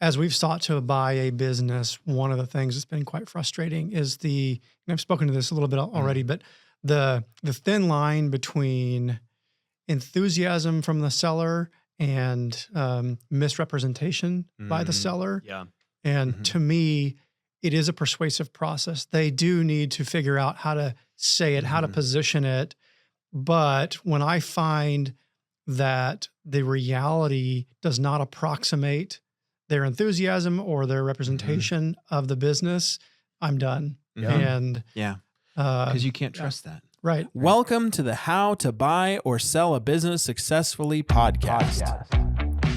as we've sought to buy a business, one of the things that's been quite frustrating is and I've spoken to this a little bit already, but the thin line between enthusiasm from the seller and misrepresentation by the seller. Yeah. And to me, it is a persuasive process. They do need to figure out how to say it, how to position it. But when I find that the reality does not approximate their enthusiasm or their representation of the business, I'm done. Yeah. And because you can't trust that. right. Welcome to the How to Buy or Sell a Business Successfully podcast.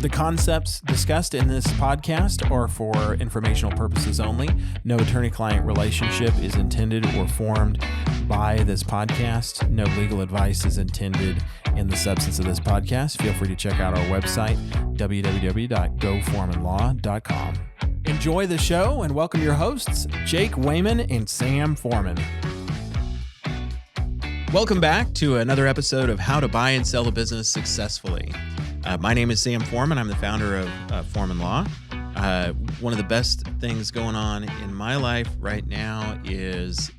The concepts discussed in this podcast are for informational purposes only. No attorney-client relationship is intended or formed by this podcast. No legal advice is intended in the substance of this podcast. Feel free to check out our website, www.goforemanlaw.com. Enjoy the show and welcome your hosts, Jake Wayman and Sam Foreman. Welcome back to another episode of How to Buy and Sell a Business Successfully. My name is Sam Foreman. I'm the founder of Foreman Law. One of the best things going on in my life right now is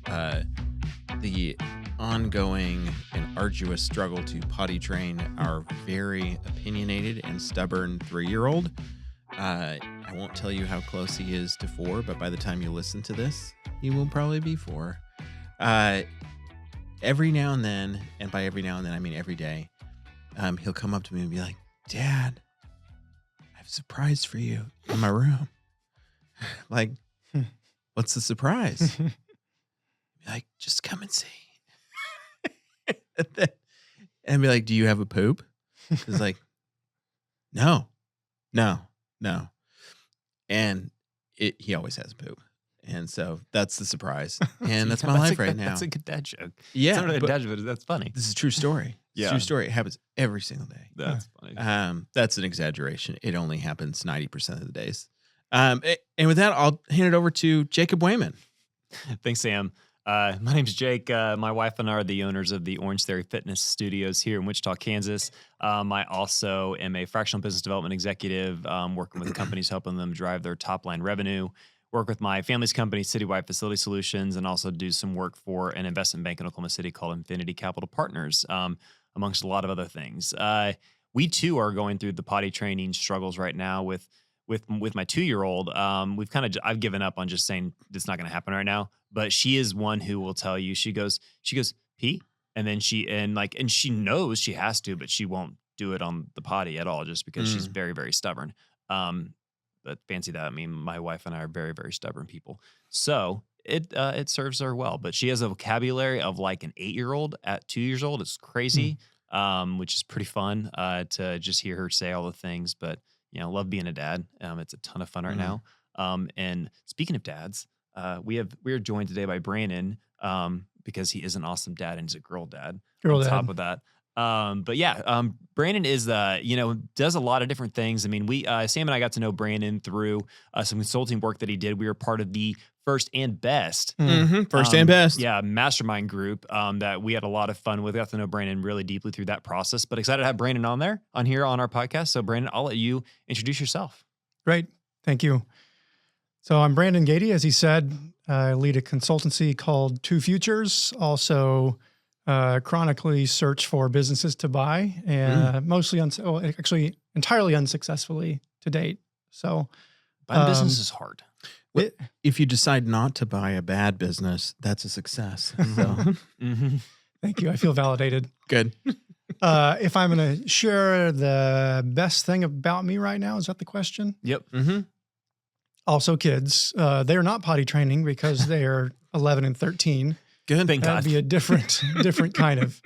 the ongoing and arduous struggle to potty train our very opinionated and stubborn 3-year-old. I won't tell you how close he is to 4, but by the time you listen to this, he will probably be 4. Every now and then, and by every now and then, I mean every day, he'll come up to me and be like, "Dad, I have a surprise for you in my room." Like, what's the surprise? Be like, "Just come and see." And be like, "Do you have a poop?" It's like, no. And he always has a poop. And so that's the surprise. And that's my life right now. That's a good dad joke. Yeah. It's not really a dad joke, but that's funny. This is a true story. It's a true story. It happens every single day. That's funny. That's an exaggeration. It only happens 90% of the days. And with that, I'll hand it over to Jacob Wayman. Thanks, Sam. My name's Jake. My wife and I are the owners of the Orange Theory Fitness Studios here in Wichita, Kansas. I also am a fractional business development executive, working with companies, helping them drive their top line revenue. Work with my family's company, Citywide Facility Solutions, and also do some work for an investment bank in Oklahoma City called Infinity Capital Partners, amongst a lot of other things. We too are going through the potty training struggles right now with my 2-year-old. I've given up on just saying it's not going to happen right now, but she is one who will tell you, she goes, pee. And then she knows she has to, but she won't do it on the potty at all just because she's very, very stubborn. But fancy that. I mean, my wife and I are very, very stubborn people. So it serves her well. But she has a vocabulary of like an 8-year-old at 2 years old. It's crazy, which is pretty fun to just hear her say all the things. But, love being a dad. It's a ton of fun right now. And speaking of dads, we are joined today by Brandon because he is an awesome dad and he's a girl dad. Top of that. Brandon is, does a lot of different things. I mean, Sam and I got to know Brandon through some consulting work that he did. We were part of the First and Best. First and Best. Yeah, mastermind group that we had a lot of fun with. We got to know Brandon really deeply through that process, but excited to have Brandon on here on our podcast. So Brandon, I'll let you introduce yourself. Great. Thank you. So I'm Brandon Gaide, as he said. I lead a consultancy called Two Futures, also chronically search for businesses to buy, and actually entirely unsuccessfully to date. So buying business is hard. If you decide not to buy a bad business, that's a success. So. Thank you. I feel validated. Good. If I'm going to share the best thing about me right now, is that the question? Yep. Also, kids, they are not potty training because they are 11 and 13. Good. Thank God. That'd be a different kind of.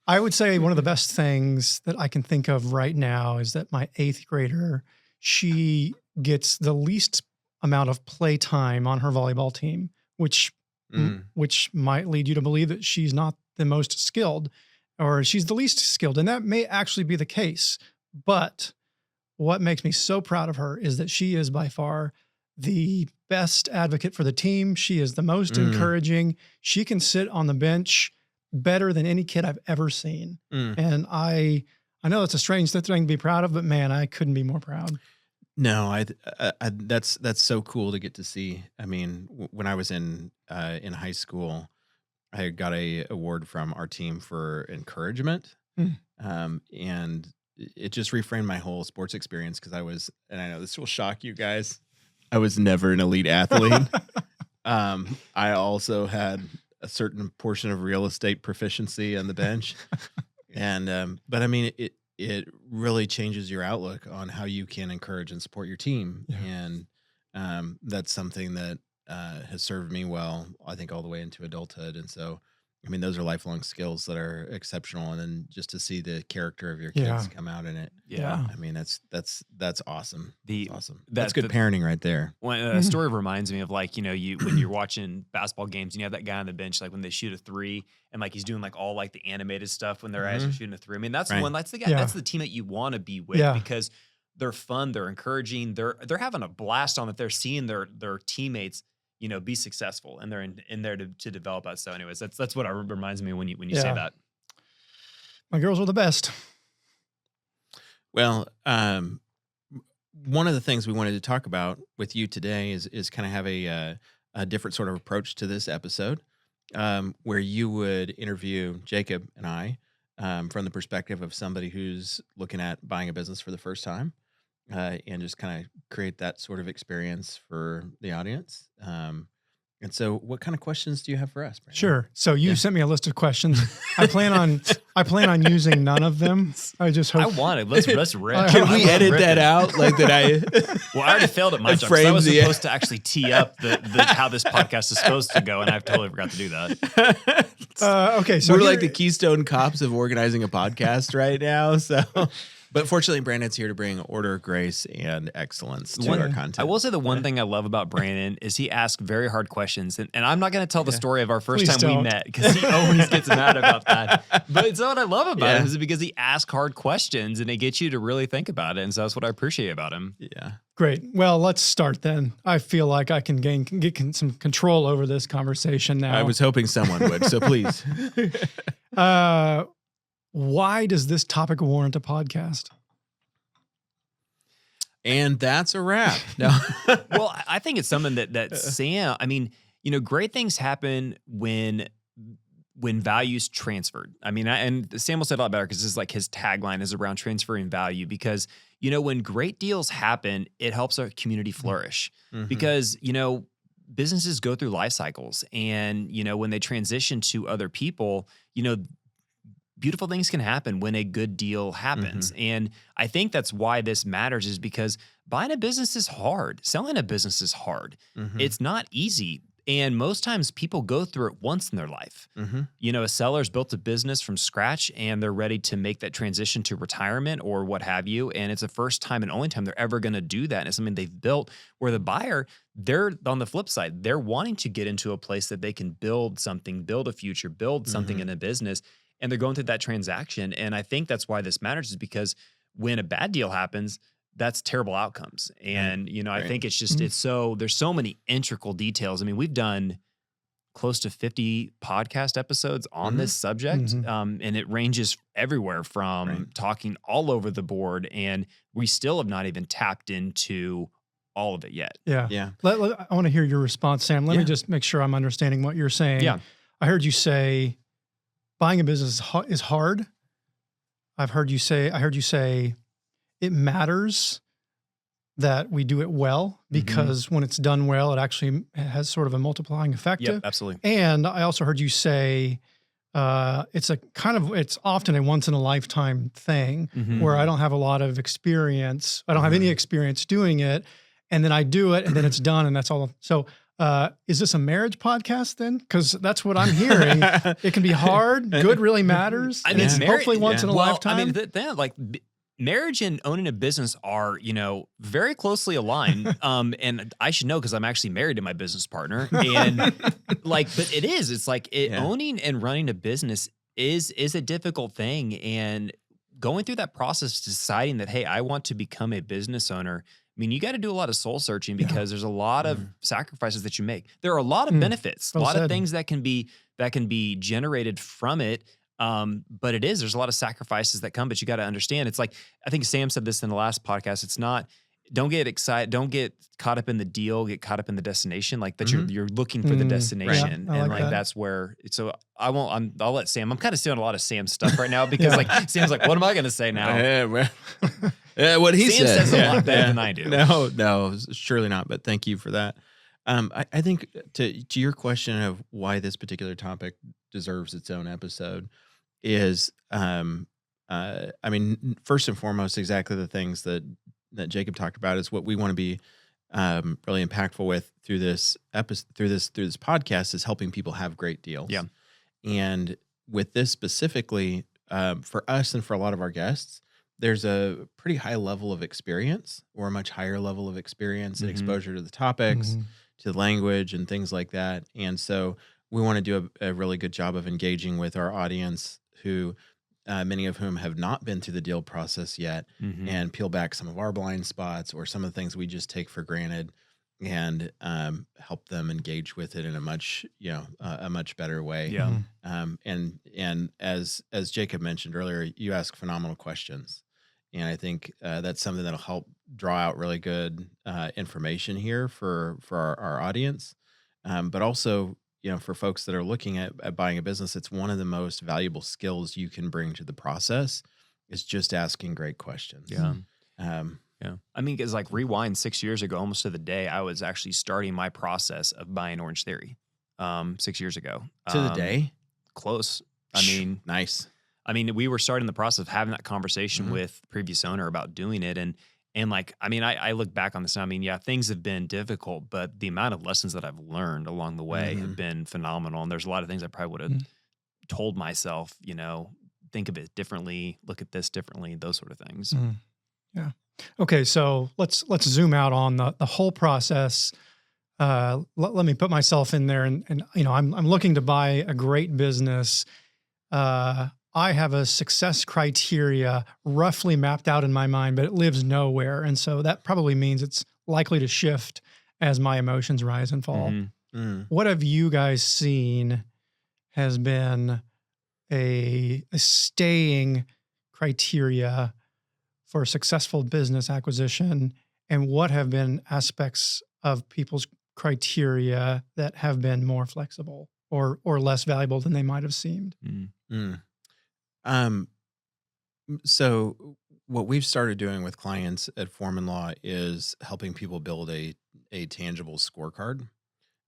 I would say one of the best things that I can think of right now is that my 8th grader, she gets the least amount of play time on her volleyball team, which might lead you to believe that she's not the most skilled or she's the least skilled. And that may actually be the case. But what makes me so proud of her is that she is by far the best advocate for the team. She is the most encouraging. She can sit on the bench better than any kid I've ever seen. And I know it's a strange thing to be proud of, but man, I couldn't be more proud. No, that's so cool to get to see. I mean, when I was in high school, I got a award from our team for encouragement, and it just reframed my whole sports experience because and I know this will shock you guys, I was never an elite athlete. I also had a certain portion of real estate proficiency on the bench, and but I mean it really changes your outlook on how you can encourage and support your team. Yeah. And that's something that has served me well, I think, all the way into adulthood. And so, I mean, those are lifelong skills that are exceptional. And then just to see the character of your kids come out in it. Yeah. I mean, that's awesome. That's awesome. That's good parenting right there. When a story reminds me of like, when you're watching basketball games and you have that guy on the bench, like when they shoot a three and like he's doing like all like the animated stuff when their eyes are shooting a three. I mean, that's that's the guy, that's the team that you want to be with because they're fun, they're encouraging, they're having a blast on it. They're seeing their teammates, be successful, and they're in there to develop that. So anyways, that's what it reminds me when you say that. My girls are the best. Well, one of the things we wanted to talk about with you today is kind of have a different sort of approach to this episode, where you would interview Jacob and I from the perspective of somebody who's looking at buying a business for the first time, and just kind of create that sort of experience for the audience. And so what kind of questions do you have for us, Brandon? Sure. So you sent me a list of questions. I plan on using none of them. I just hope. I want it. Let's rip. Can we edit that out? Like that Well, I already failed at my job. I was supposed to actually tee up the how this podcast is supposed to go, and I've totally forgot to do that. Okay. So we're like the Keystone Cops of organizing a podcast right now. So, but fortunately, Brandon's here to bring order, grace, and excellence to our content. I will say the one thing I love about Brandon is he asks very hard questions. And I'm not going to tell the story of our first time we met because he always gets mad about that. But it's what I love about him is because he asks hard questions and it gets you to really think about it. And so that's what I appreciate about him. Yeah. Great. Well, let's start then. I feel like I can get some control over this conversation now. I was hoping someone would, so please. Why does this topic warrant a podcast? And that's a wrap. No. Well, I think it's something that Sam, I mean, great things happen when value's transferred. I mean, and Sam will say it a lot better because this is like his tagline is around transferring value because, when great deals happen, it helps our community flourish because, businesses go through life cycles and, when they transition to other people, beautiful things can happen when a good deal happens. And I think that's why this matters is because buying a business is hard. Selling a business is hard. It's not easy. And most times people go through it once in their life. A seller's built a business from scratch and they're ready to make that transition to retirement or what have you. And it's the first time and only time they're ever going to do that. And it's something they've built where the buyer, they're on the flip side, they're wanting to get into a place that they can build something, build a future, build something in a business. And they're going through that transaction. And I think that's why this matters is because when a bad deal happens, that's terrible outcomes. And, I think it's just, there's so many integral details. I mean, we've done close to 50 podcast episodes on this subject. And it ranges everywhere from talking all over the board. And we still have not even tapped into all of it yet. Yeah. I want to hear your response, Sam. Let me just make sure I'm understanding what you're saying. Yeah. I heard you say, buying a business is hard. I heard you say it matters that we do it well because when it's done well, it actually has sort of a multiplying effect. Yep, absolutely. And I also heard you say it's often a once in a lifetime thing where I don't have a lot of experience. I don't have any experience doing it. And then I do it and then it's done and that's all. So, is this a marriage podcast then? Because that's what I'm hearing. It can be hard. Good really matters. I mean, hopefully once in a lifetime. I mean, marriage and owning a business are, very closely aligned. And I should know because I'm actually married to my business partner. And but it is. It's like owning and running a business is a difficult thing. And going through that process, deciding that, hey, I want to become a business owner. I mean, you got to do a lot of soul searching because there's a lot of sacrifices that you make. There are a lot of benefits, a lot of things that can be generated from it. But there's a lot of sacrifices that come, but you got to understand. It's like, I think Sam said this in the last podcast. don't get excited. Don't get caught up in the deal. Get caught up in the destination. Like that, you're looking for the destination, Yeah, I and like like that. that's where. So I'll let Sam. I'm kind of stealing a lot of Sam's stuff right now because like Sam's like, what am I going to say now? What he Sam said. says a lot better than I do. No, surely not. But thank you for that. I think to your question of why this particular topic deserves its own episode is, I mean, first and foremost, exactly the things that Jacob talked about is what we want to be really impactful with through this episode, through this podcast, is helping people have great deals. Yeah. And with this specifically, for us and for a lot of our guests, there's a pretty high level of experience, or a much higher level of experience and exposure to the topics, to the language and things like that. And so we want to do a really good job of engaging with our audience, who many of whom have not been through the deal process yet, and peel back some of our blind spots or some of the things we just take for granted, and help them engage with it in a much, a much better way. Yeah. And as Jacob mentioned earlier, you ask phenomenal questions. And I think that's something that'll help draw out really good information here for our audience. But also, for folks that are looking at buying a business, it's one of the most valuable skills you can bring to the process, is just asking great questions. Yeah. Yeah. I mean, because like rewind 6 years ago, almost to the day, I was actually starting my process of buying Orange Theory 6 years ago. To the day? Close. I mean, nice. I mean, we were starting the process of having that conversation with the previous owner about doing it. And like, I mean, I look back on this and I mean, yeah, things have been difficult, but the amount of lessons that I've learned along the way have been phenomenal. And there's a lot of things I probably would have told myself, think of it differently, look at this differently, those sort of things. Yeah. Okay. So let's zoom out on the whole process. Let me put myself in there, and I'm looking to buy a great business. I have a success criteria roughly mapped out in my mind, but it lives nowhere. And so that probably means it's likely to shift as my emotions rise and fall. What have you guys seen has been a staying criteria for successful business acquisition? And what have been aspects of people's criteria that have been more flexible or less valuable than they might have seemed? So what we've started doing with clients at Foreman Law is helping people build a tangible scorecard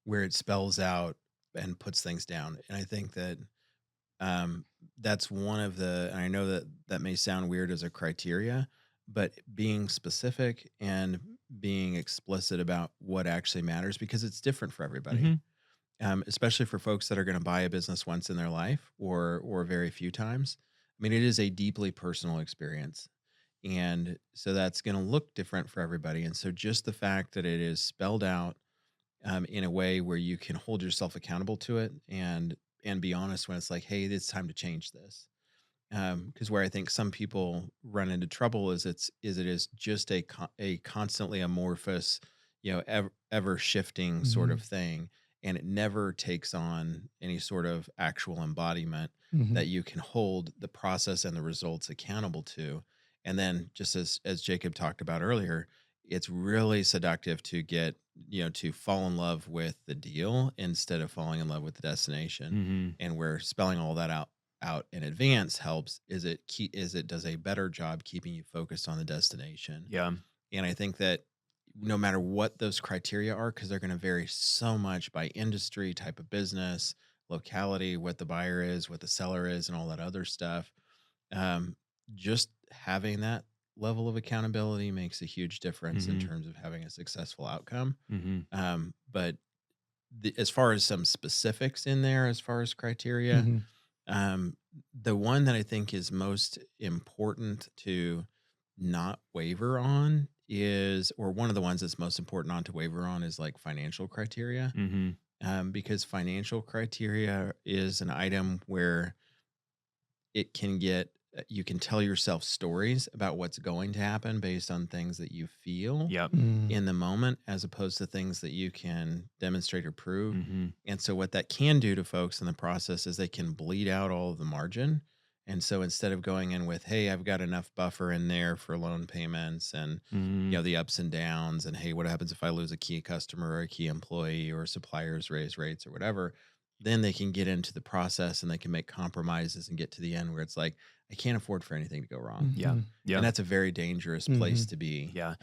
where it spells out and puts things down. And I think that that's one of and I know that may sound weird as a criteria, but being specific and being explicit about what actually matters, because it's different for everybody. Especially for folks that are going to buy a business once in their life or very few times. I mean, it is a deeply personal experience. And so that's going to look different for everybody. And so just the fact that it is spelled out in a way where you can hold yourself accountable to it and be honest when it's like, hey, it's time to change this. Because where I think some people run into trouble is it is just a constantly amorphous, ever shifting sort of thing. And it never takes on any sort of actual embodiment that you can hold the process and the results accountable to. And then just as Jacob talked about earlier, it's really seductive to get, to fall in love with the deal instead of falling in love with the destination. And where spelling all that out in advance helps is it does a better job keeping you focused on the destination. Yeah. And I think that no matter what those criteria are, because they're going to vary so much by industry, type of business, locality, what the buyer is, what the seller is, and all that other stuff. Just having that level of accountability makes a huge difference in terms of having a successful outcome. But as far as some specifics in there, as far as criteria, the one that I think is most important to not waver on or one of the ones that's most important not to waver on is like financial criteria. Because financial criteria is an item where it can you can tell yourself stories about what's going to happen based on things that you feel in the moment, as opposed to things that you can demonstrate or prove. And so what that can do to folks in the process is they can bleed out all of the margin And so instead of going in with, hey, I've got enough buffer in there for loan payments and, the ups and downs, and hey, what happens if I lose a key customer or a key employee or suppliers raise rates or whatever, then they can get into the process and they can make compromises and get to the end where it's like, I can't afford for anything to go wrong. Yeah. Yeah. And that's a very dangerous place to be. Yeah.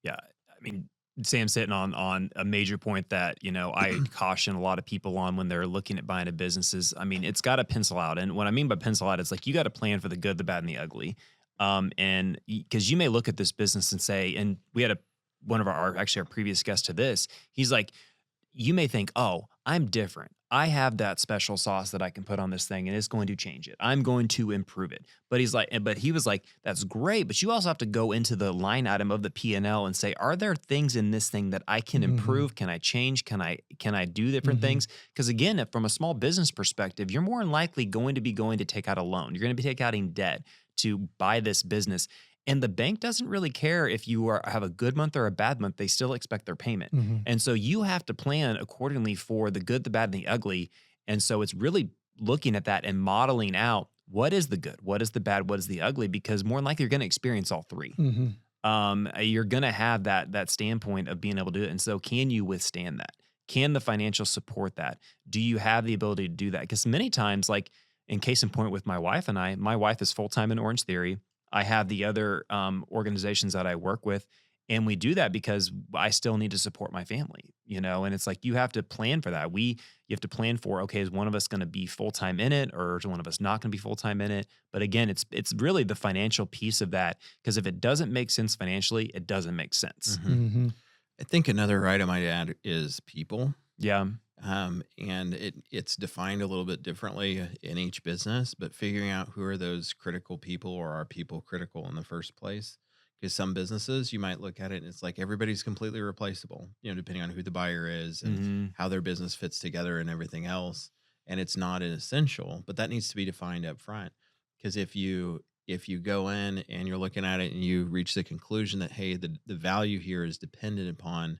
Yeah. I mean, Sam's hitting on a major point that, I caution a lot of people on when they're looking at buying a business is, I mean, it's got to pencil out. And what I mean by pencil out, it's like, you got to plan for the good, the bad, and the ugly. And because you may look at this business and say, and we had one of our previous guests to this, he's like, you may think, oh, I'm different. I have that special sauce that I can put on this thing and it's going to change it. I'm going to improve it. But he was like, that's great. But you also have to go into the line item of the P&L and say, are there things in this thing that I can improve? Can I change? Can I do different things? Because again, from a small business perspective, you're more than likely going to take out a loan. You're going to be taking out debt to buy this business. And the bank doesn't really care if you have a good month or a bad month. They still expect their payment. And so you have to plan accordingly for the good, the bad, and the ugly. And so it's really looking at that and modeling out what is the good, what is the bad, what is the ugly, because more than likely you're going to experience all three. You're going to have that standpoint of being able to do it. And so can you withstand that? Can the financial support that? Do you have the ability to do that? Because many times, like in case in point with my wife and I, my wife is full-time in Orange Theory. I have the other organizations that I work with, and we do that because I still need to support my family, and it's like, you have to plan for that. You have to plan for, okay, is one of us going to be full-time in it, or is one of us not going to be full-time in it? But again, it's really the financial piece of that, because if it doesn't make sense financially, it doesn't make sense. I think another item I'd add is people. Yeah. And it's defined a little bit differently in each business, but figuring out who are those critical people, or are people critical in the first place? Because some businesses, you might look at it and it's like everybody's completely replaceable, depending on who the buyer is and how their business fits together and everything else. And it's not an essential, but that needs to be defined up front. Because if you go in and you're looking at it and you reach the conclusion that, hey, the value here is dependent upon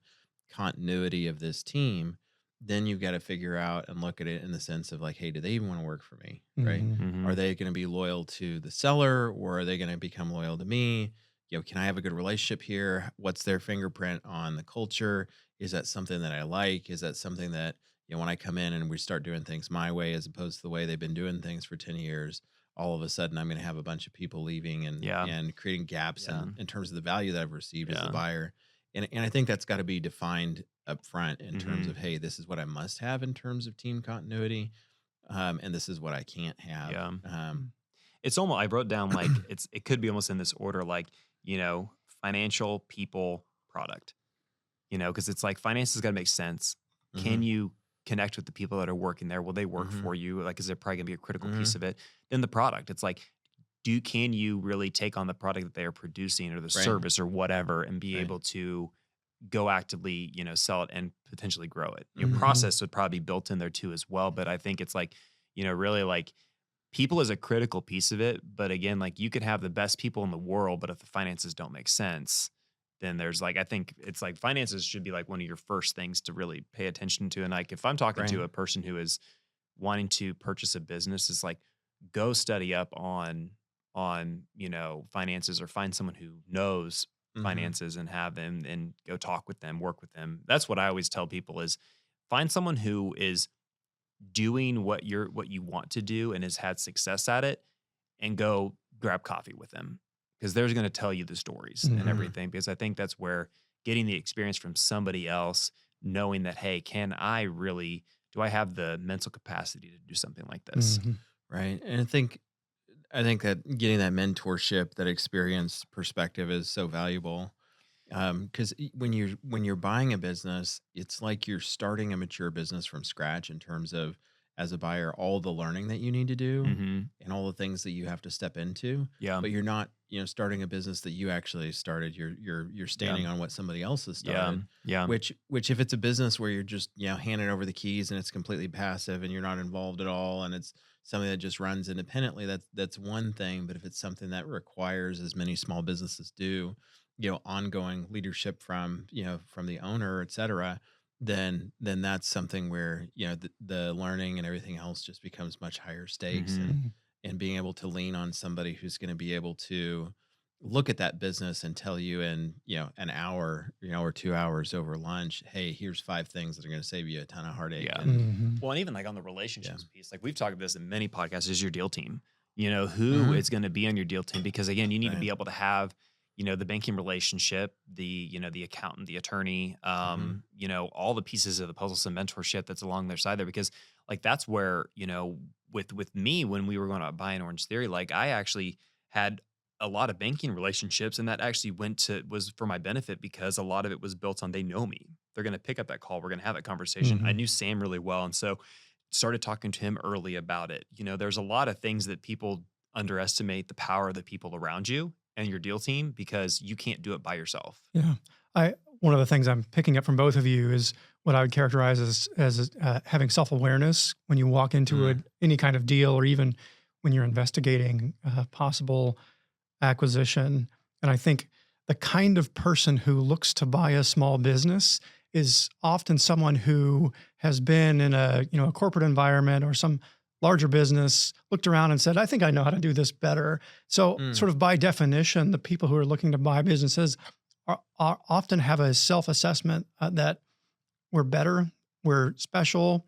continuity of this team, then you've got to figure out and look at it in the sense of like, hey, do they even want to work for me? Right? Are they going to be loyal to the seller, or are they going to become loyal to me? Can I have a good relationship here? What's their fingerprint on the culture? Is that something that I like? Is that something that, when I come in and we start doing things my way, as opposed to the way they've been doing things for 10 years, all of a sudden I'm going to have a bunch of people leaving and creating gaps in terms of the value that I've received as a buyer. And I think that's got to be defined up front in terms of, hey, this is what I must have in terms of team continuity. And this is what I can't have. Yeah. It's almost, I wrote down like, it could be almost in this order, like, financial, people, product, cause it's like finance has got to make sense. Can you connect with the people that are working there? Will they work for you? Like, is there probably gonna be a critical piece of it? Then the product, it's like, can you really take on the product that they are producing or the service or whatever and be able to go actively, sell it and potentially grow it? Process would probably be built in there too as well. But I think it's like, really like people is a critical piece of it. But again, like you could have the best people in the world, but if the finances don't make sense, then there's like, I think it's like finances should be like one of your first things to really pay attention to. And like, if I'm talking to a person who is wanting to purchase a business, it's like, go study up on finances, or find someone who knows finances and have them, and go talk with them, work with them. That's what I always tell people is find someone who is doing what you want to do and has had success at it, and go grab coffee with them, because they're going to tell you the stories and everything. Because I think that's where getting the experience from somebody else, knowing that, hey, do I have the mental capacity to do something like this? Right. And I think that getting that mentorship, that experience perspective is so valuable. Because when you're buying a business, it's like you're starting a mature business from scratch in terms of, as a buyer, all the learning that you need to do and all the things that you have to step into. Yeah. But you're not, starting a business that you actually started. You're standing on what somebody else has started. Yeah. Which if it's a business where you're just, handing over the keys and it's completely passive and you're not involved at all, and it's something that just runs independently, that's one thing. But if it's something that requires, as many small businesses do, ongoing leadership from the owner, et cetera, then that's something where, the learning and everything else just becomes much higher stakes. and being able to lean on somebody who's going to be able to look at that business and tell you in, an hour, or 2 hours over lunch, hey, here's 5 things that are going to save you a ton of heartache. Yeah. And Well, and even like on the relationships piece, like we've talked about this in many podcasts, is your deal team. Who is going to be on your deal team? Because again, you need to be able to have, the banking relationship, the accountant, the attorney, all the pieces of the puzzle, some mentorship that's along their side there. Because like that's where, with me, when we were going to buy an Orange Theory, like I actually had a lot of banking relationships, and that actually was for my benefit because a lot of it was built on, they know me. They're going to pick up that call. We're going to have that conversation. I knew Sam really well. And so started talking to him early about it. There's a lot of things that people underestimate the power of the people around you and your deal team, because you can't do it by yourself. Yeah. One of the things I'm picking up from both of you is what I would characterize as having self-awareness when you walk into any kind of deal, or even when you're investigating possible acquisition. And I think the kind of person who looks to buy a small business is often someone who has been in a corporate environment or some larger business, looked around and said, I think I know how to do this better. So sort of by definition, the people who are looking to buy businesses are often have a self-assessment that we're better, we're special,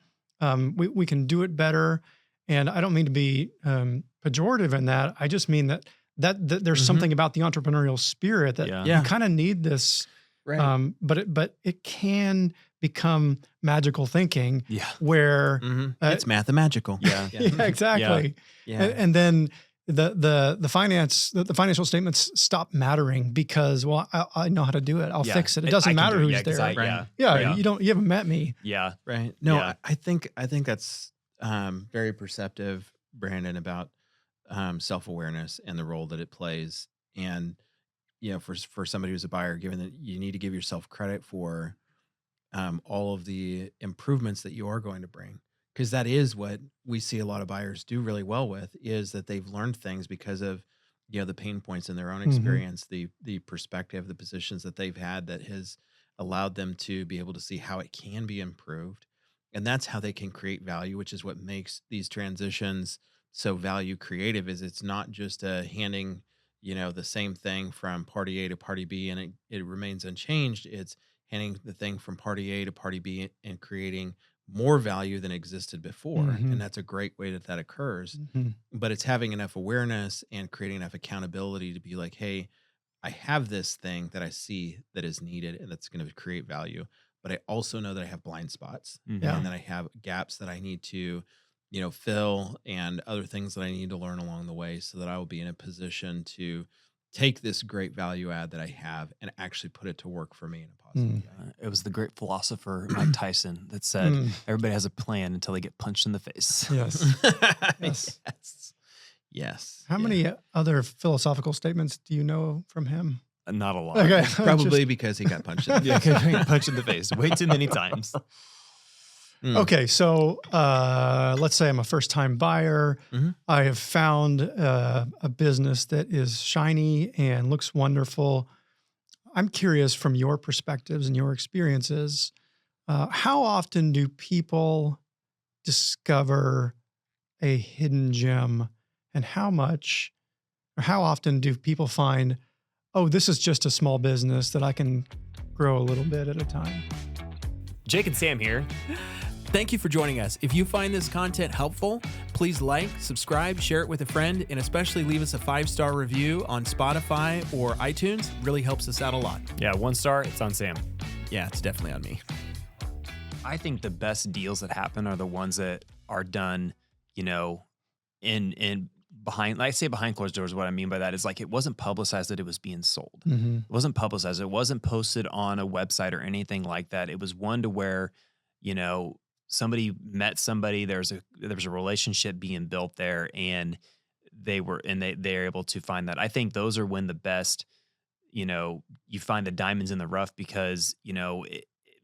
we can do it better. And I don't mean to be pejorative in that. I just mean that there's something about the entrepreneurial spirit that you kind of need this, right. But it can become magical thinking where it's mathemagical. Yeah, exactly. Yeah. And then the financial statements stop mattering because, well, I know how to do it. I'll fix it. It doesn't matter who's there. You haven't met me. Yeah. Right. No, I think that's very perceptive, Brandon, about self-awareness and the role that it plays. And, for somebody who's a buyer, given that you need to give yourself credit for all of the improvements that you are going to bring. Because that is what we see a lot of buyers do really well with, is that they've learned things because of, the pain points in their own experience, the perspective, the positions that they've had that has allowed them to be able to see how it can be improved. And that's how they can create value, which is what makes these transitions so value creative. Is it's not just handing, the same thing from party A to party B and it remains unchanged. It's handing the thing from party A to party B and creating more value than existed before. And that's a great way that occurs. But it's having enough awareness and creating enough accountability to be like, hey, I have this thing that I see that is needed and that's going to create value. But I also know that I have blind spots and that I have gaps that I need to, fill, and other things that I need to learn along the way, so that I will be in a position to take this great value add that I have and actually put it to work for me in a positive way. It was the great philosopher Mike Tyson that said, everybody has a plan until they get punched in the face. Yes. Yes. How many other philosophical statements do you know from him? Not a lot. Okay. Probably because he got punched in the face. Yeah, punched in the face way too many times. Okay, so let's say I'm a first-time buyer. I have found a business that is shiny and looks wonderful. I'm curious, from your perspectives and your experiences, how often do people discover a hidden gem, and how often do people find, oh, this is just a small business that I can grow a little bit at a time? Jake and Sam here. Thank you for joining us. If you find this content helpful, please like, subscribe, share it with a friend, and especially leave us a 5-star review on Spotify or iTunes. Really helps us out a lot. Yeah, 1 star, it's on Sam. Yeah, it's definitely on me. I think the best deals that happen are the ones that are done, in behind, like I say behind closed doors. What I mean by that is, like, it wasn't publicized that it was being sold. It wasn't publicized. It wasn't posted on a website or anything like that. It was one to where, somebody met somebody, there was a relationship being built there, and they're able to find that. I think those are when the best, you find the diamonds in the rough, because,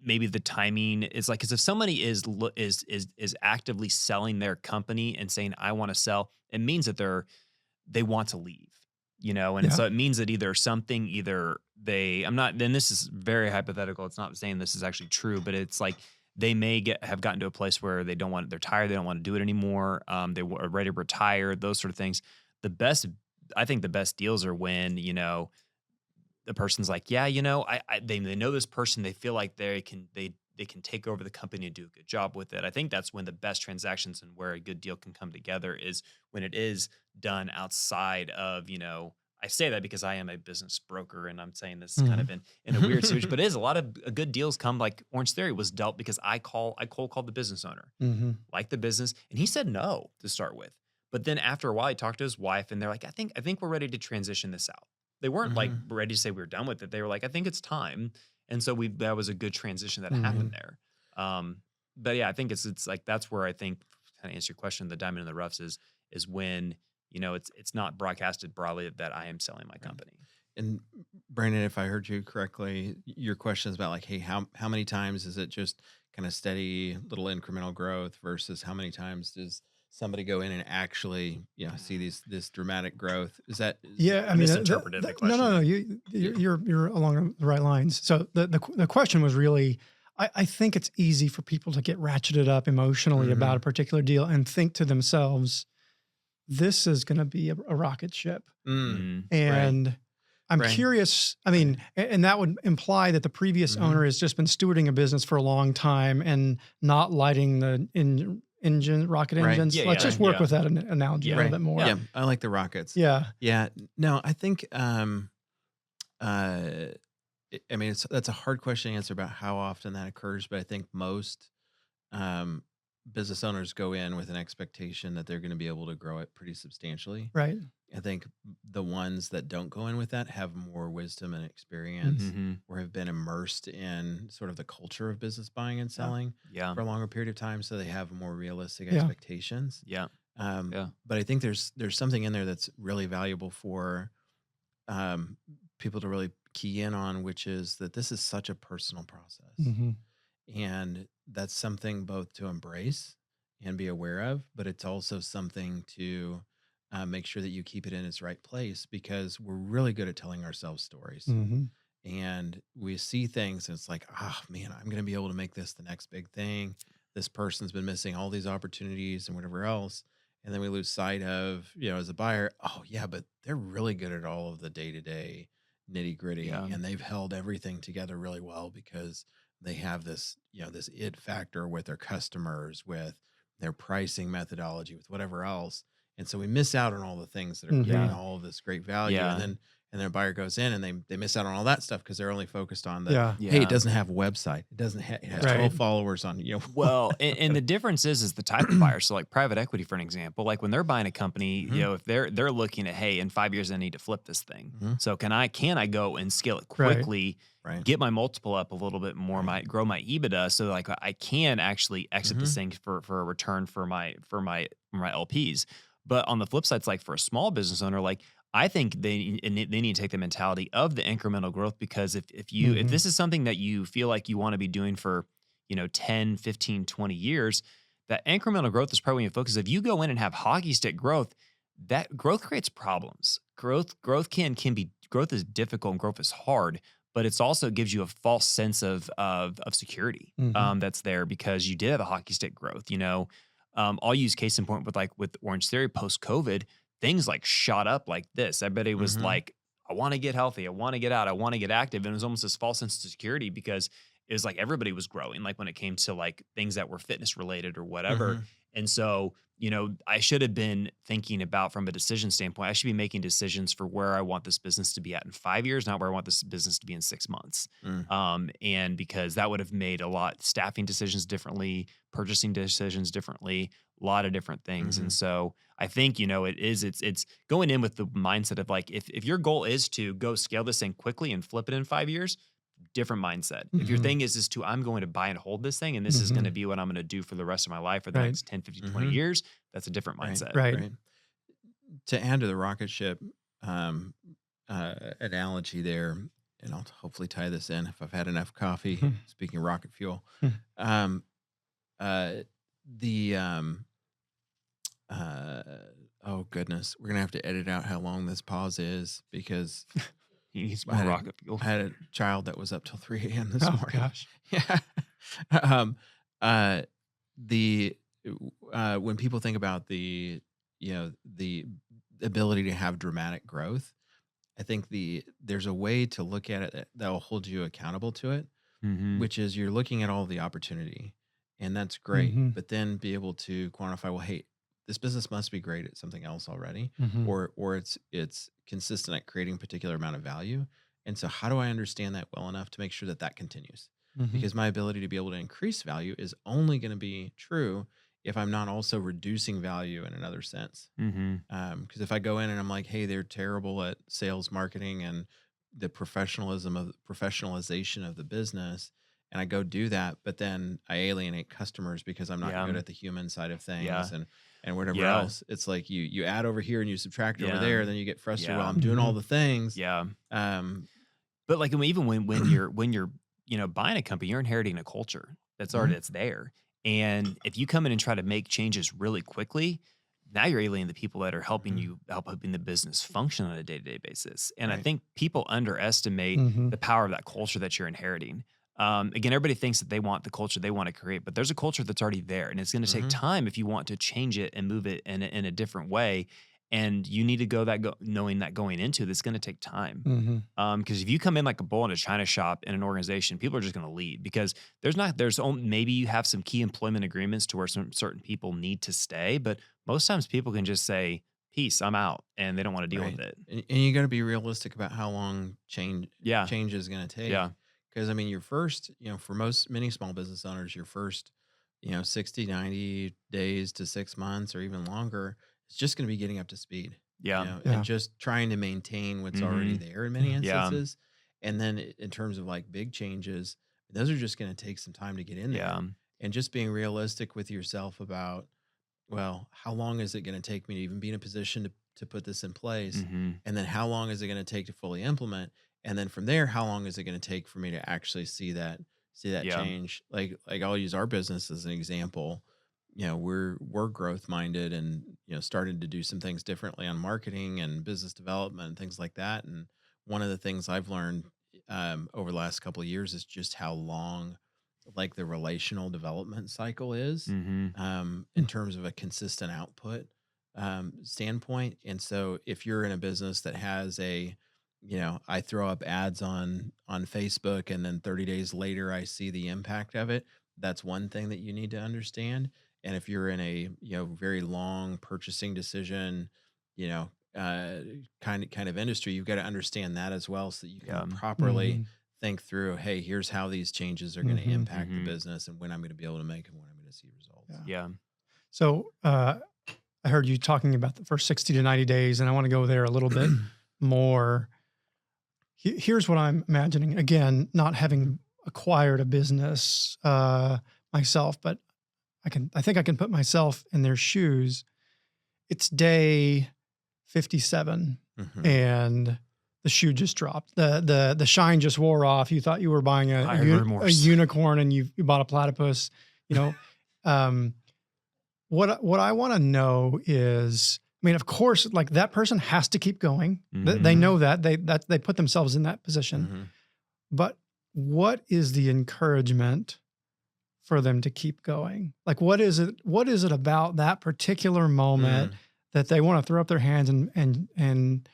maybe the timing is like, because if somebody is actively selling their company and saying, I want to sell, it means that they want to leave, and so it means that then this is very hypothetical. It's not saying this is actually true, but it's like, they may have gotten to a place where they're tired, they don't want to do it anymore. They are ready to retire, those sort of things. I think the best deals are when, the person's like, yeah, they know this person, they feel like they can take over the company and do a good job with it. I think that's when the best transactions and where a good deal can come together is when it is done outside of, I say that because I am a business broker and I'm saying this kind of in a weird situation, but it is a lot of good deals come, like Orange Theory was dealt because I cold called the business owner, like the business, and he said no to start with. But then after a while, he talked to his wife and they're like, I think we're ready to transition this out. They weren't like ready to say we were done with it. They were like, I think it's time. And so that was a good transition that happened there. But yeah, I think it's like, that's where I think, kind of answer your question, the diamond in the roughs is when, it's not broadcasted broadly that I am selling my company. And Brandon, if I heard you correctly, your question is about like, hey, how many times is it just kind of steady little incremental growth versus how many times does somebody go in and actually, see this dramatic growth? Is that I misinterpreted the question? No. You're along the right lines. So the question was really, I think it's easy for people to get ratcheted up emotionally about a particular deal and think to themselves, this is going to be a rocket ship. And I'm curious. I mean, and that would imply that the previous owner has just been stewarding a business for a long time and not lighting the rocket engines. Let's just work with that analogy a little bit more. Yeah, I like the rockets. Yeah. No, I think, that's a hard question to answer about how often that occurs, but I think most business owners go in with an expectation that they're going to be able to grow it pretty substantially. Right. I think the ones that don't go in with that have more wisdom and experience or have been immersed in sort of the culture of business buying and selling for a longer period of time. So they have more realistic expectations. But I think there's something in there that's really valuable for people to really key in on, which is that this is such a personal process. And that's something both to embrace and be aware of, but it's also something to make sure that you keep it in its right place, because we're really good at telling ourselves stories. And we see things and it's like, oh man, I'm going to be able to make this the next big thing. This person's been missing all these opportunities and whatever else. And then we lose sight of, as a buyer, oh yeah, but they're really good at all of the day-to-day nitty gritty. And they've held everything together really well because they have this, this it factor with their customers, with their pricing methodology, with whatever else. And so we miss out on all the things that are giving all of this great value. And then a buyer goes in and they miss out on all that stuff because they're only focused on the, hey, it doesn't have a website. It doesn't have, it has 12 followers on, Well, and the difference is the type of buyer. So like private equity, for an example, like when they're buying a company, if they're looking at, hey, in 5 years, I need to flip this thing. So can I go and scale it quickly, get my multiple up a little bit more, grow my EBITDA. So like I can actually exit this thing for a return for my LPs. But on the flip side, it's like for a small business owner, like I think they need to take the mentality of the incremental growth, because if this is something that you feel like you want to be doing for, 10, 15, 20 years, that incremental growth is probably when you focus. If you go in and have hockey stick growth, that growth creates problems. Growth is difficult and growth is hard, but it's also gives you a false sense of security that's there because you did have a hockey stick growth. I'll use case in point with Orange Theory post-COVID, things like shot up like this. Everybody was like, I want to get healthy. I want to get out. I want to get active. And it was almost this false sense of security because it was like everybody was growing, like when it came to like things that were fitness related or whatever. And so, I should have been thinking about, from a decision standpoint, I should be making decisions for where I want this business to be at in 5 years, not where I want this business to be in 6 months. And because that would have made staffing decisions differently, purchasing decisions differently, a lot of different things. And so I think, it's going in with the mindset of like, if your goal is to go scale this thing quickly and flip it in 5 years, different mindset. If your thing is to, I'm going to buy and hold this thing and this is going to be what I'm going to do for the rest of my life for the next 10, 15, 20 years, that's a different mindset. Right. To add to the rocket ship analogy there, and I'll hopefully tie this in if I've had enough coffee, speaking of rocket fuel, oh goodness, we're going to have to edit out how long this pause is because he needs more rocket fuel. I had a child that was up till 3 a.m. this morning. Gosh. Yeah. Uh, the when people think about the the ability to have dramatic growth, I think there's a way to look at it that will hold you accountable to it, Mm-hmm. which is you're looking at all the opportunity, and that's great. Mm-hmm. But then be able to quantify, well, hey, this business must be great at something else already, Mm-hmm. or it's consistent at creating a particular amount of value. And so, how do I understand that well enough to make sure that that continues? Mm-hmm. Because my ability to be able to increase value is only going to be true if I'm not also reducing value in another sense. Mm-hmm. Because if I go in and I'm like, hey, they're terrible at sales, marketing, and the professionalization of the business, and I go do that, but then I alienate customers because I'm not Yeah. good at the human side of things, Yeah. and whatever Yeah. else. It's like you add over here and you subtract over Yeah. there, and then you get frustrated. Well, Yeah. I'm doing all the things. Yeah. Um, But like even when you're buying a company, you're inheriting a culture that's already that's there. And if you come in and try to make changes really quickly, now you're alienating the people that are helping helping the business function on a day-to-day basis. And I Right. think people underestimate Mm-hmm. the power of that culture that you're inheriting. Again, everybody thinks that they want the culture they want to create, but there's a culture that's already there, and it's going to take Mhm. time if you want to change it and move it in a different way. And you need to knowing that going into it, it's going to take time. Mm-hmm. Because if you come in like a bull in a china shop in an organization, people are just going to leave because maybe you have some key employment agreements to where some certain people need to stay, but most times people can just say, "Peace, I'm out," and they don't want to deal Right. with it. And you got to be realistic about how long Yeah, change is going to take. yeah, Because I mean, your first, for many small business owners, your first, 60, 90 days to 6 months or even longer, it's just going to be getting up to speed, yeah, Yeah. and just trying to maintain what's already Mhm. there in many Yeah. instances. And then in terms of like big changes, those are just going to take some time to get in there. yeah, And just being realistic with yourself about, well, how long is it going to take me to even be in a position to put this in place? hmm And then how long is it going to take to fully implement? And then from there, how long is it going to take for me to actually see that yeah, change? Like I'll use our business as an example. We're growth minded, and started to do some things differently on marketing and business development and things like that. And one of the things I've learned over the last couple of years is just how long like the relational development cycle is, hmm in terms of a consistent output standpoint. And so if you're in a business that has I throw up ads on Facebook, and then 30 days later I see the impact of it, that's one thing that you need to understand. And if you're in a very long purchasing decision, you know, uh, kind of industry, you've got to understand that as well, so that you yeah, can properly Mm-hmm. think through, hey, here's how these changes are going to Mhm. impact the Mhm. business, and when I'm going to be able to make them, when I'm going to see results. Yeah. yeah, So I heard you talking about the first 60 to 90 days, and I want to go there a little bit more. Here's what I'm imagining. Again, not having acquired a business myself, but I think I can put myself in their shoes. It's day 57 Mhm. and the shoe just dropped. The shine just wore off. You thought you were buying a Buyer's remorse. unicorn, and you bought a platypus. What I want to know is, I mean, of course, like that person has to keep going. They Mhm. know that they put themselves in that position. Mhm. But what is the encouragement for them to keep going? Like, what is it? What is it about that particular moment that they want to throw up their hands and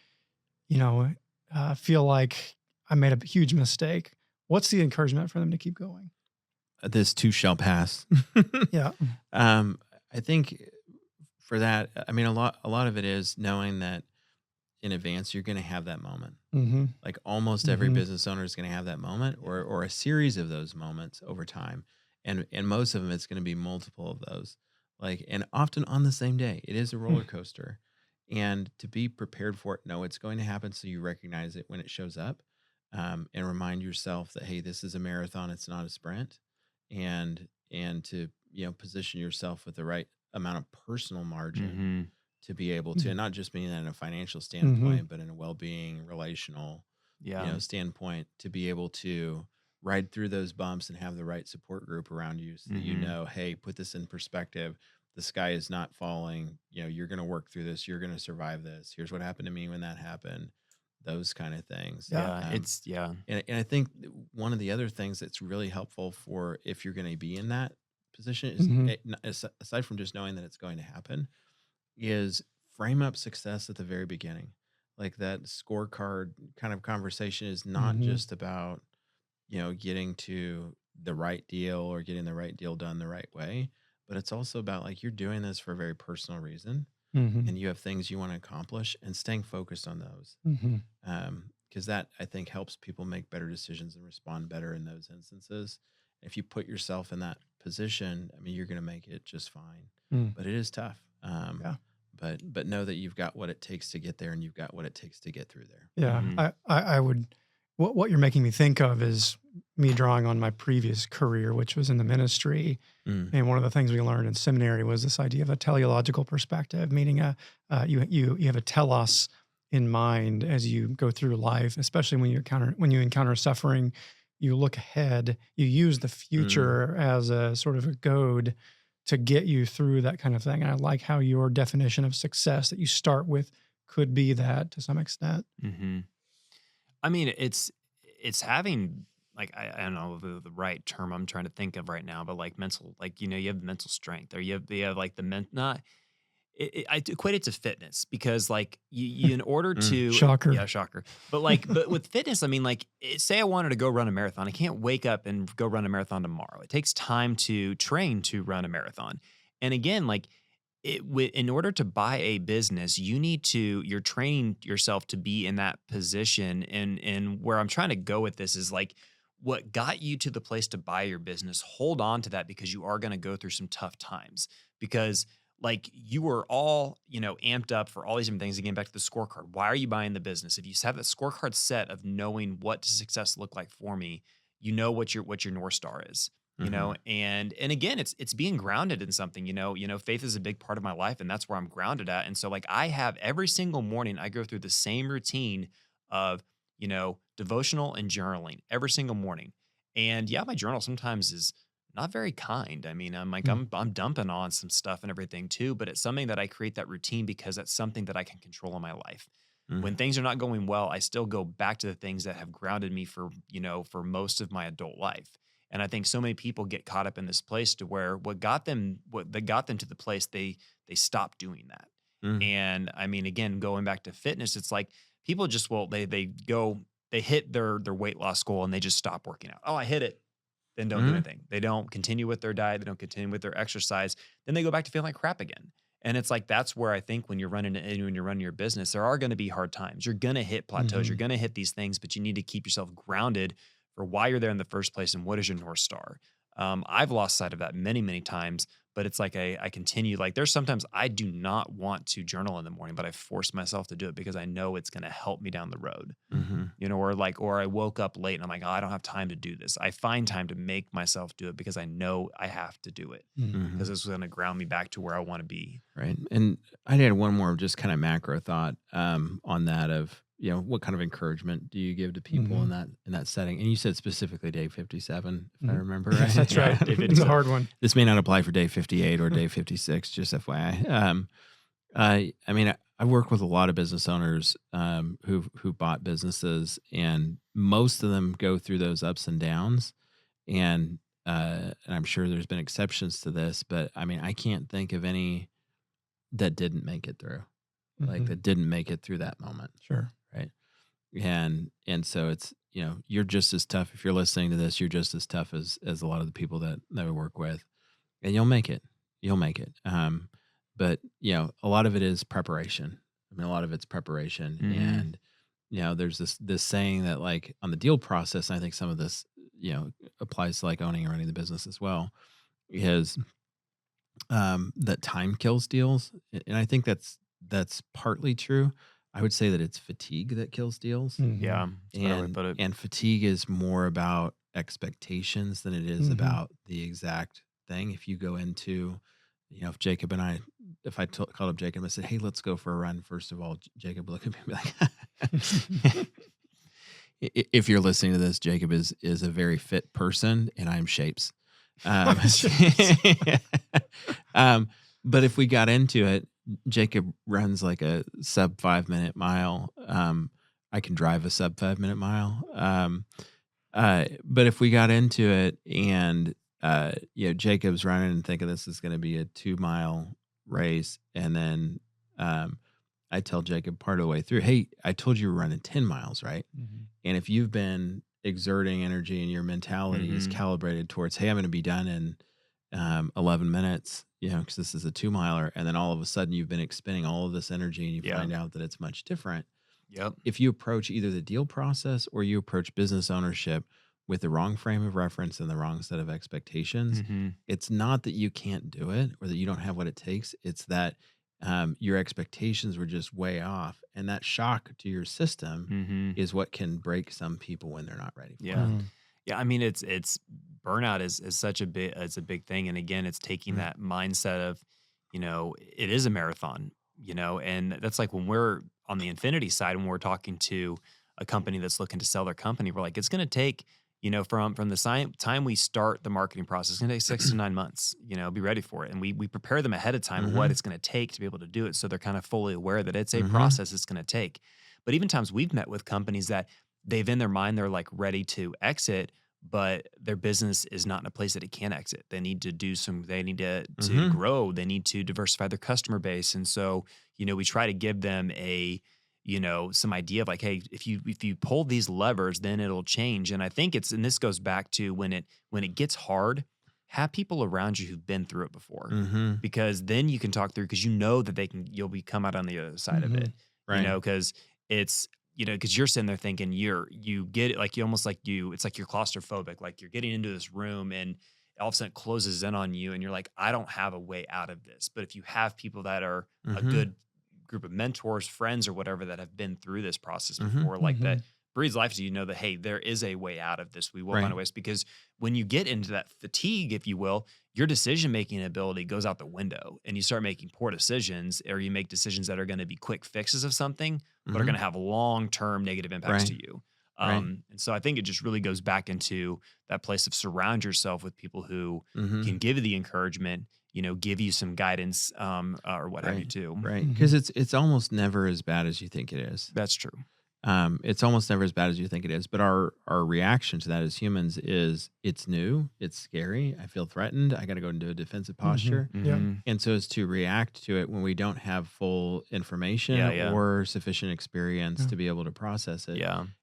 feel like I made a huge mistake? What's the encouragement for them to keep going? This too shall pass. Yeah. I think for that, I mean, a lot of it is knowing that in advance you're going to have that moment. Mm-hmm. Like almost every Mhm. business owner is going to have that moment, or a series of those moments over time, and most of them it's going to be multiple of those, like, and often on the same day. It is a roller coaster, and to be prepared for it, know it's going to happen, so you recognize it when it shows up, and remind yourself that, hey, this is a marathon, it's not a sprint, and to position yourself with the right amount of personal margin Mhm. to be able to, Mhm. and not just mean that in a financial standpoint, but in a well-being, relational, Yeah, standpoint, to be able to ride through those bumps and have the right support group around you, so that Mhm. hey, put this in perspective. The sky is not falling. You're going to work through this. You're going to survive this. Here's what happened to me when that happened. Those kind of things. Yeah. yeah. And I think one of the other things that's really helpful for if you're going to be in that position is, Mhm. aside from just knowing that it's going to happen, is frame up success at the very beginning. Like that scorecard kind of conversation is not Mhm. just about, getting to the right deal or getting the right deal done the right way, but it's also about like you're doing this for a very personal reason Mhm. and you have things you want to accomplish and staying focused on those. Mhm. Because that I think helps people make better decisions and respond better in those instances. If you put yourself in that position, I mean, you're going to make it just fine, Mm. but it is tough. Yeah. But know that you've got what it takes to get there, and you've got what it takes to get through there. Yeah. Mhm. I would, what you're making me think of is me drawing on my previous career, which was in the ministry. Mm, And one of the things we learned in seminary was this idea of a teleological perspective, meaning you have a telos in mind as you go through life, especially when you encounter suffering. You look ahead. You use the future as a sort of a goad to get you through that kind of thing. And I like how your definition of success that you start with could be that to some extent. Mhm. I mean, it's having like I don't know the right term I'm trying to think of right now, but like mental, like you have mental strength, or you have like the not. I equate it to fitness because like you in order to Shocker. yeah, shocker, but with fitness, I mean like say I wanted to go run a marathon, I can't wake up and go run a marathon tomorrow. It takes time to train to run a marathon, and again like in order to buy a business, you're training yourself to be in that position. And where I'm trying to go with this is like what got you to the place to buy your business, hold on to that because you are going to go through some tough times because like you were all, amped up for all these different things. Again, back to the scorecard. Why are you buying the business? If you have that scorecard set of knowing what does success look like for me, you know what your North Star is. And again, it's being grounded in something. Faith is a big part of my life, and that's where I'm grounded at. And so like I have every single morning I go through the same routine of devotional and journaling every single morning. And yeah, my journal sometimes is not very kind. I mean, I'm like Mm. I'm dumping on some stuff and everything too, but it's something that I create that routine because that's something that I can control in my life. mm, When things are not going well, I still go back to the things that have grounded me for most of my adult life. And I think so many people get caught up in this place to where what got them to the place they stopped doing that. mm, And I mean, again, going back to fitness, it's like people just they hit their weight loss goal and they just stop working out. Oh, I hit it. Then don't do mm. anything. They don't continue with their diet. They don't continue with their exercise. Then they go back to feeling like crap again. And it's like that's where I think when you're running your business, there are going to be hard times. You're going to hit plateaus. You're Mhm. going to hit these things, but you need to keep yourself grounded for why you're there in the first place and what is your North Star. I've lost sight of that many, many times, but it's like I continue. Like there's sometimes I do not want to journal in the morning, but I force myself to do it because I know it's going to help me down the road. Mhm. Or I woke up late and I'm like, oh, I don't have time to do this. I find time to make myself do it because I know I have to do it Mm. Mhm. because this is going to ground me back to where I want to be. Right. And I had one more just kind of macro thought on that of, what kind of encouragement do you give to people in that setting? And you said specifically day 57, if I Mhm. remember Yes, right. that's Yeah, right. day It's a 57. hard one. This may not apply for day 58 or day 56, just FYI. I mean, I've worked with a lot of business owners who bought businesses, and most of them go through those ups and downs. And I'm sure there's been exceptions to this, but I mean, I can't think of any that didn't make it through, like Mhm. that didn't make it through that moment, Sure. right? And so it's you're just as tough if you're listening to this. You're just as tough as a lot of the people that we work with, and you'll make it. You'll make it. But a lot of it is preparation. I mean, a lot of it's preparation, Mhm. and there's this saying that like on the deal process, and I think some of this applies to like owning and running the business as well, is that time kills deals, and I think that's partly true. I would say that it's fatigue that kills deals, Mhm. Yeah, that's a better way to put it. and fatigue is more about expectations than it is Mhm. about the exact thing. If you go into, if I called up Jacob and said, "Hey, let's go for a run," first of all, Jacob would look at me and be like, if you're listening to this, Jacob is a very fit person, and I'm shapes. But if we got into it, Jacob runs like a sub 5 minute mile. I can drive a sub 5 minute mile. But if we got into it and Jacob's running and thinking this is going to be a 2-mile race. And then I tell Jacob part of the way through, hey, I told you we're running 10 miles, right? Mm-hmm. And if you've been exerting energy and your mentality is calibrated towards, hey, I'm going to be done in 11 minutes, because this is a 2-miler. And then all of a sudden you've been expending all of this energy and you find out that it's much different. Yep. If you approach either the deal process or you approach business ownership with the wrong frame of reference and the wrong set of expectations, it's not that you can't do it or that you don't have what it takes. It's that your expectations were just way off. And that shock to your system is what can break some people when they're not ready for it. Yeah. I mean, it's burnout is such a big thing. And again, it's taking that mindset of, it is a marathon, and that's like when we're on the Infinity side, when we're talking to a company that's looking to sell their company, we're like, it's going to take, from the time we start the marketing process, it's going to take 6 to 9 months, be ready for it. And we prepare them ahead of time what it's going to take to be able to do it. So they're kind of fully aware that it's a process it's going to take. But even times we've met with companies that they've in their mind, they're like ready to exit, but their business is not in a place that it can exit. They need to they need to grow. They need to diversify their customer base. And so, we try to give them some idea of like, hey, if you pull these levers, then it'll change. And I think and this goes back to when it gets hard, have people around you who've been through it before, because then you can talk through, because that you'll come out on the other side of it, right? Because it's, because you're sitting there thinking you get it, like it's like you're claustrophobic, like you're getting into this room and all of a sudden it closes in on you and you're like, I don't have a way out of this. But if you have people that are a good group of mentors, friends, or whatever that have been through this process before, like that breathes life to you, that, hey, there is a way out of this. We will find a way. Because when you get into that fatigue, if you will, your decision-making ability goes out the window and you start making poor decisions, or you make decisions that are going to be quick fixes of something, but are going to have long-term negative impacts to you. And so I think it just really goes back into that place of surround yourself with people who can give you the encouragement, give you some guidance, or what have you too. Right. Because it's almost never as bad as you think it is. That's true. It's almost never as bad as you think it is. But our reaction to that as humans is it's new, it's scary, I feel threatened, I got to go into a defensive posture. And so as to react to it when we don't have full information or sufficient experience to be able to process it.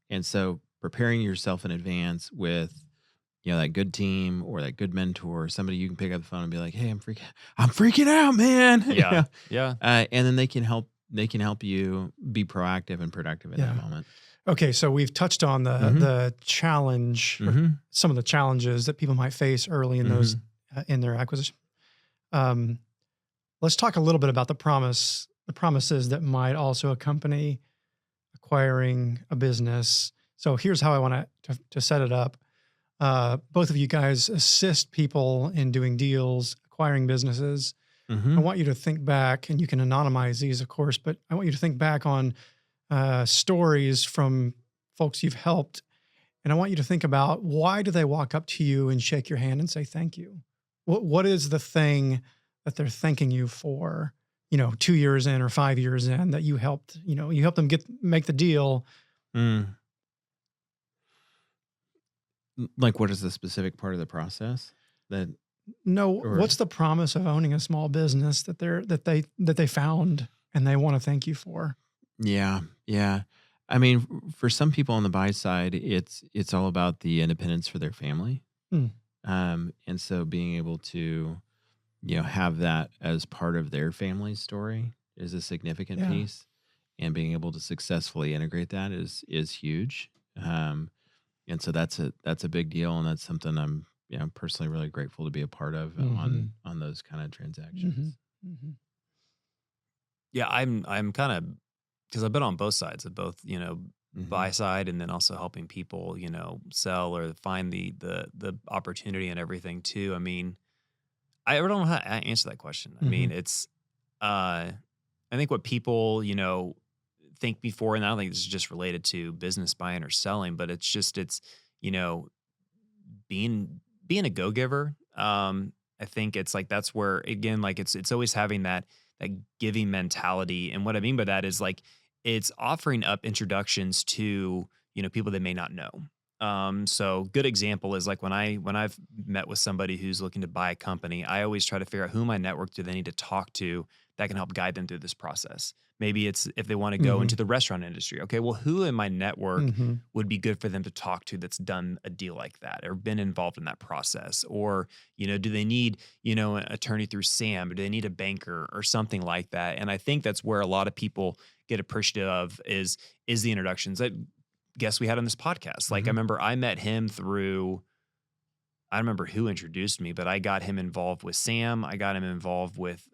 And so preparing yourself in advance with that good team or that good mentor, somebody you can pick up the phone and be like, hey, I'm freaking out, man. And then they can help you be proactive and productive in that moment. Okay. So we've touched on the challenge, some of the challenges that people might face early in those, in their acquisition. Let's talk a little bit about the promises that might also accompany acquiring a business. So here's how I want to set it up. Both of you guys assist people in doing deals, acquiring businesses. I want you to think back, and you can anonymize these, of course, but I want you to think back on stories from folks you've helped. And I want you to think about, why do they walk up to you and shake your hand and say thank you? What is the thing that they're thanking you for, 2 years in or 5 years in, that you helped them make the deal? Like, what is the specific part of the process what's the promise of owning a small business that they found and they want to thank you for? Yeah. I mean, for some people on the buy side, it's all about the independence for their family. And so being able to, have that as part of their family story is a significant piece, and being able to successfully integrate that is huge. And so that's a big deal, and that's something I'm personally really grateful to be a part of on those kind of transactions. Yeah, I'm kind of, because I've been on both sides of both, buy side, and then also helping people, sell or find the opportunity and everything too. I mean, I don't know how to answer that question. I mean, it's, I think what people, think before, and I don't think this is just related to business buying or selling, but it's being a go-giver. I think it's like, that's where, again, like it's always having that giving mentality. And what I mean by that is, like, it's offering up introductions to, people they may not know. So good example is like when I've met with somebody who's looking to buy a company, I always try to figure out who in my network do they need to talk to that can help guide them through this process. Maybe it's if they want to go into the restaurant industry. Okay, well, who in my network would be good for them to talk to that's done a deal like that or been involved in that process? Or, do they need, an attorney through Sam, or do they need a banker or something like that? And I think that's where a lot of people get appreciative of is the introductions. Guest we had on this podcast. Like I remember I met him through, I don't remember who introduced me, but I got him involved with Sam. I got him involved with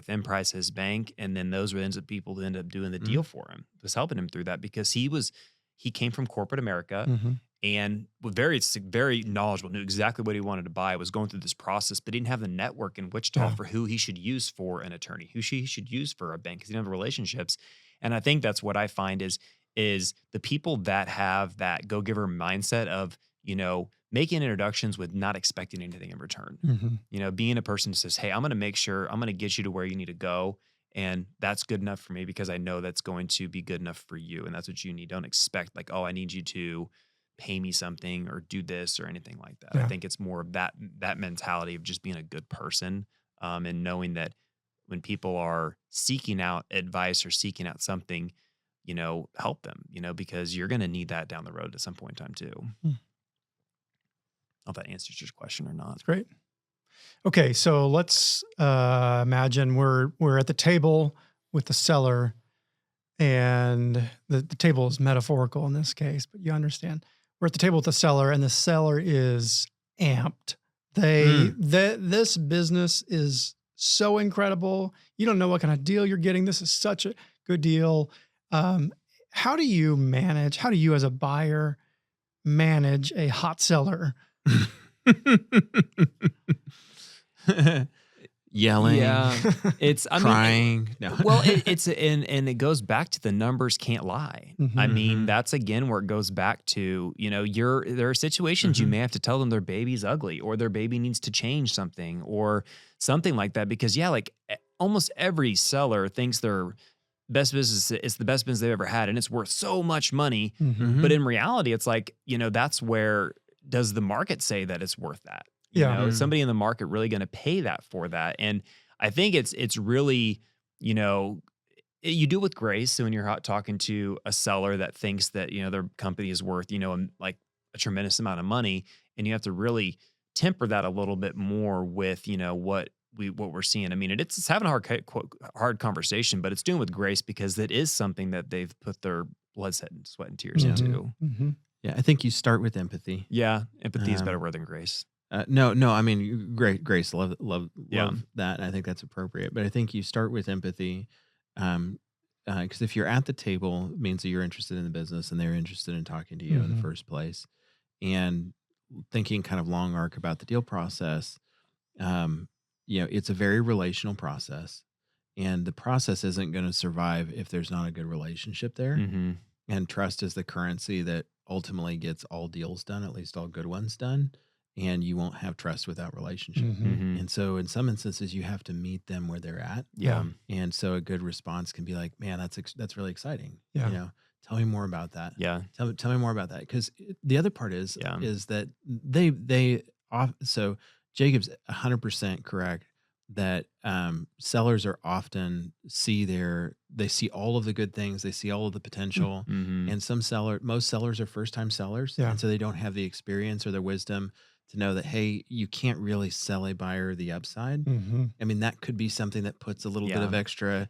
Emprise, his bank. And then those were the people who ended up doing the deal for him, was helping him through that because he came from corporate America and was very knowledgeable, knew exactly what he wanted to buy, was going through this process, but didn't have the network in Wichita for who he should use for an attorney, who he should use for a bank because he didn't have relationships. And I think that's what I find is the people that have that go-giver mindset of, making introductions with not expecting anything in return. Being a person who says, hey, I'm going to make sure I'm going to get you to where you need to go. And that's good enough for me because I know that's going to be good enough for you. And that's what you need. Don't expect like, oh, I need you to pay me something or do this or anything like that. I think it's more of that mentality of just being a good person and knowing that when people are seeking out advice or seeking out something, help them, because you're going to need that down the road at some point in time too. I don't know if that answers your question or not. That's great. Okay. So let's imagine we're at the table with the seller, and the table is metaphorical in this case, but you understand. We're at the table with the seller and the seller is amped. This business is so incredible. You don't know what kind of deal you're getting. This is such a good deal. How do you as a buyer manage a hot seller? Yelling, it's crying. No. Well, it's and it goes back to the numbers can't lie. I mean, that's again where it goes back to, there are situations you may have to tell them their baby's ugly or their baby needs to change something or something like that because like almost every seller thinks their best business is the best business they've ever had and it's worth so much money. But in reality, it's like, that's where does the market say that it's worth that? Is somebody in the market really going to pay that for that? And I think it's really, you do it with grace. So when you're talking to a seller that thinks that, their company is worth, like a tremendous amount of money, and you have to really temper that a little bit more with, what we're seeing. I mean, it's having a hard conversation, but it's doing with grace because it is something that they've put their blood, sweat, and tears into. Yeah, I think you start with empathy. Yeah, empathy is a better word than grace. No, I mean, grace, love that. And I think that's appropriate. But I think you start with empathy because if you're at the table, it means that you're interested in the business and they're interested in talking to you in the first place. And thinking kind of long arc about the deal process, it's a very relational process. And the process isn't going to survive if there's not a good relationship there. And trust is the currency that ultimately gets all deals done, at least all good ones done. And you won't have trust without relationship. And so in some instances, you have to meet them where they're at. Yeah. And so a good response can be like, man, that's really exciting. Yeah. Tell me more about that. Yeah. Tell me more about that. Because the other part is that so Jacob's 100% correct that sellers are often they see all of the good things, they see all of the potential, and most sellers are first-time sellers, and so they don't have the experience or the wisdom to know that, hey, you can't really sell a buyer the upside. I mean, that could be something that puts a little bit of extra,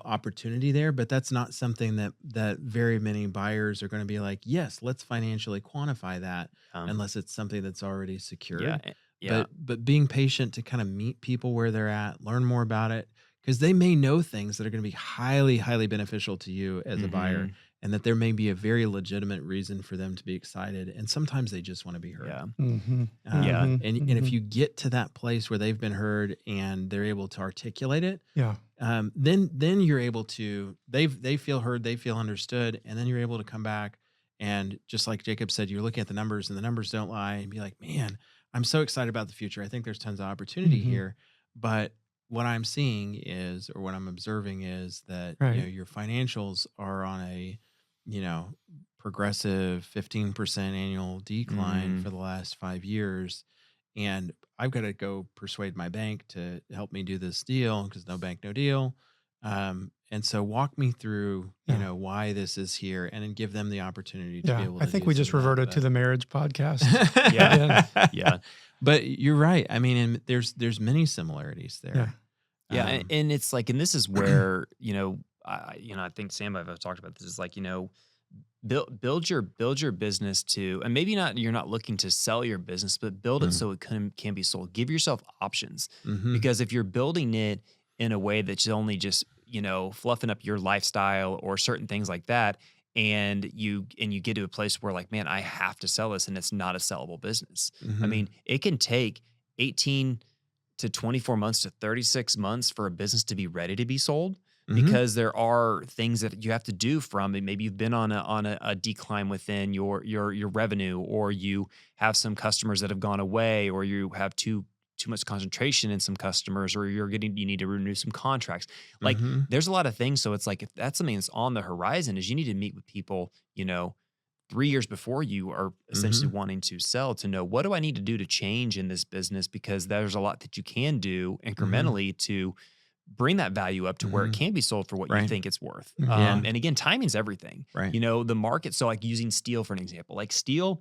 opportunity there, but that's not something that very many buyers are going to be like, yes, let's financially quantify that, unless it's something that's already secured. But being patient to kind of meet people where they're at, learn more about it, because they may know things that are going to be highly, highly beneficial to you as a buyer, and that there may be a very legitimate reason for them to be excited. And sometimes they just want to be heard. And if you get to that place where they've been heard and they're able to articulate it, then you're able to, they feel heard, they feel understood, and then you're able to come back and just like Jacob said, you're looking at the numbers and the numbers don't lie and be like, man, I'm so excited about the future. I think there's tons of opportunity here, but what I'm seeing is, or what I'm observing is that, your financials are on a, progressive 15% annual decline for the last 5 years. And I've got to go persuade my bank to help me do this deal because no bank, no deal. And so walk me through, why this is here and then give them the opportunity to be able to I think do we just some of that, reverted to the marriage podcast. Yeah. But you're right. I mean, and there's many similarities there. Yeah. And it's like, and this is where, I think Sam, I've talked about this, is like, build your business to, and maybe you're not looking to sell your business, but build it so it can be sold. Give yourself options, because if you're building it in a way that's only just, fluffing up your lifestyle or certain things like that, and you get to a place where like, man, I have to sell this, and it's not a sellable business. I mean, it can take 18 to 24 months to 36 months for a business to be ready to be sold. Because there are things that you have to do from it. Maybe you've been on a decline within your revenue, or you have some customers that have gone away, or you have too much concentration in some customers, or you need to renew some contracts. Like there's a lot of things. So it's like, if that's something that's on the horizon, is you need to meet with people, 3 years before you are essentially wanting to sell, to know, what do I need to do to change in this business? Because there's a lot that you can do incrementally to bring that value up to where it can be sold for what you think it's worth. And again, timing's everything. Right. The market. So like using steel for an example, like steel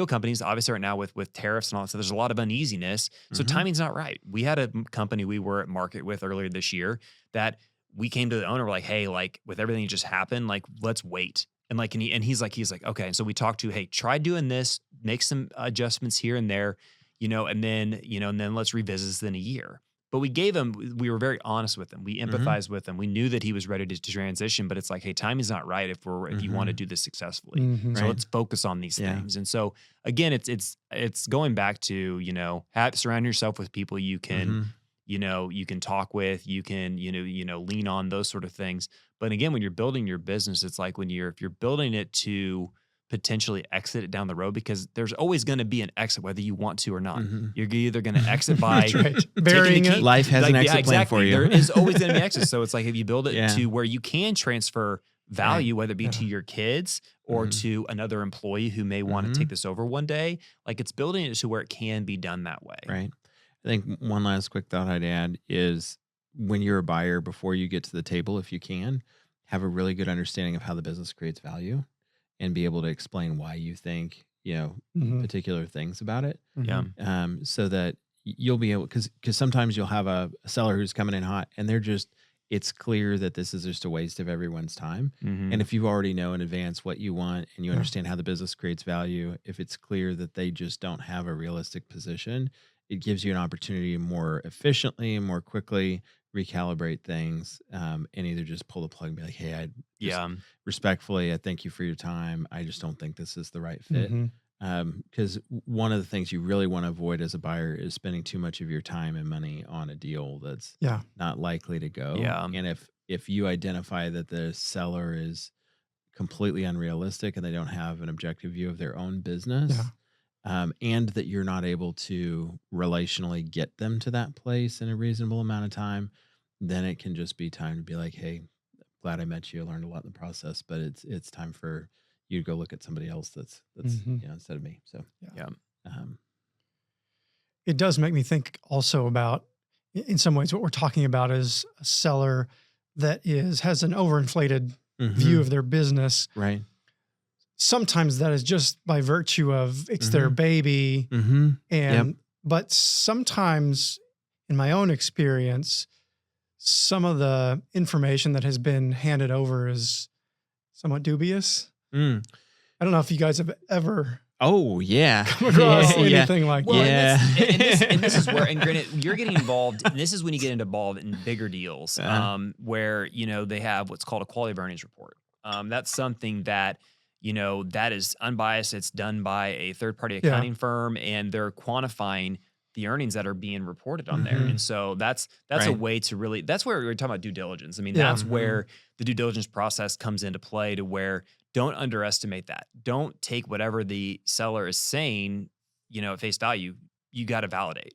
companies, obviously right now with tariffs and all that, so there's a lot of uneasiness. So timing's not right. We had a company we were at market with earlier this year that we came to the owner, we're like, hey, like with everything that just happened, like let's wait. And like, and he's like, okay. And so we talked to, hey, try doing this, make some adjustments here and there, and then let's revisit this in a year. But we were very honest with him. We empathized with him. We knew that he was ready to transition, but it's like, hey, timing's not right if you want to do this successfully. So let's focus on these things. And so again, it's going back to, surround yourself with people you can, you can talk with, you can, lean on, those sort of things. But again, when you're building your business, it's like if you're building it to potentially exit it down the road, because there's always going to be an exit, whether you want to or not. You're either going to exit by burying it. Life has an exit plan for you. There is always going to be an exit. So it's like, if you build it to where you can transfer value, whether it be to your kids or to another employee who may want to take this over one day, like it's building it to where it can be done that way. Right. I think one last quick thought I'd add is, when you're a buyer, before you get to the table, if you can, have a really good understanding of how the business creates value, and be able to explain why you think, particular things about it. Yeah. So that you'll be able, because sometimes you'll have a seller who's coming in hot, and it's clear that this is just a waste of everyone's time. And if you already know in advance what you want, and you understand how the business creates value, if it's clear that they just don't have a realistic position, it gives you an opportunity to more efficiently and more quickly recalibrate things, and either just pull the plug and be like, hey, respectfully, I thank you for your time. I just don't think this is the right fit. Because one of the things you really want to avoid as a buyer is spending too much of your time and money on a deal that's not likely to go. And if you identify that the seller is completely unrealistic and they don't have an objective view of their own business, and that you're not able to relationally get them to that place in a reasonable amount of time, then it can just be time to be like, hey, glad I met you. I learned a lot in the process, but it's time for you to go look at somebody else that's instead of me. So it does make me think also about, in some ways, what we're talking about is a seller that has an overinflated view of their business. Right. Sometimes that is just by virtue of it's their baby. But sometimes, in my own experience, some of the information that has been handed over is somewhat dubious. I don't know if you guys have ever come across anything like that. And this is where, and granted, you're getting involved, and this is when you get involved in bigger deals, where, they have what's called a quality of earnings report. That's something that, that is unbiased. It's done by a third-party accounting firm, and they're quantifying the earnings that are being reported on there. And so that's a way to really, that's where we're talking about due diligence. I mean, that's where the due diligence process comes into play, to where don't underestimate that. Don't take whatever the seller is saying, at face value. You got to validate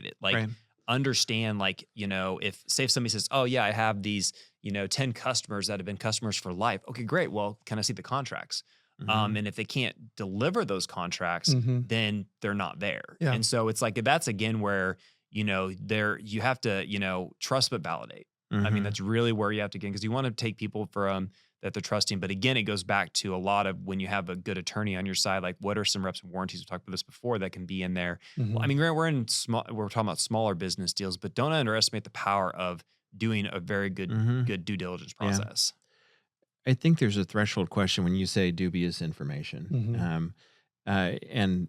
it. Like, understand, like, if somebody says, oh yeah, I have these, 10 customers that have been customers for life. Okay, great. Well, can I see the contracts? And if they can't deliver those contracts, then they're not there. Yeah. And so it's like, that's again where, you have to, trust but validate. I mean, that's really where you have to get, because you want to take people from that they're trusting. But again, it goes back to a lot of when you have a good attorney on your side, like what are some reps and warranties? We talked about this before that can be in there. Well, I mean, we're talking about smaller business deals, but don't underestimate the power of doing a very good due diligence process. I think there's a threshold question when you say dubious information. And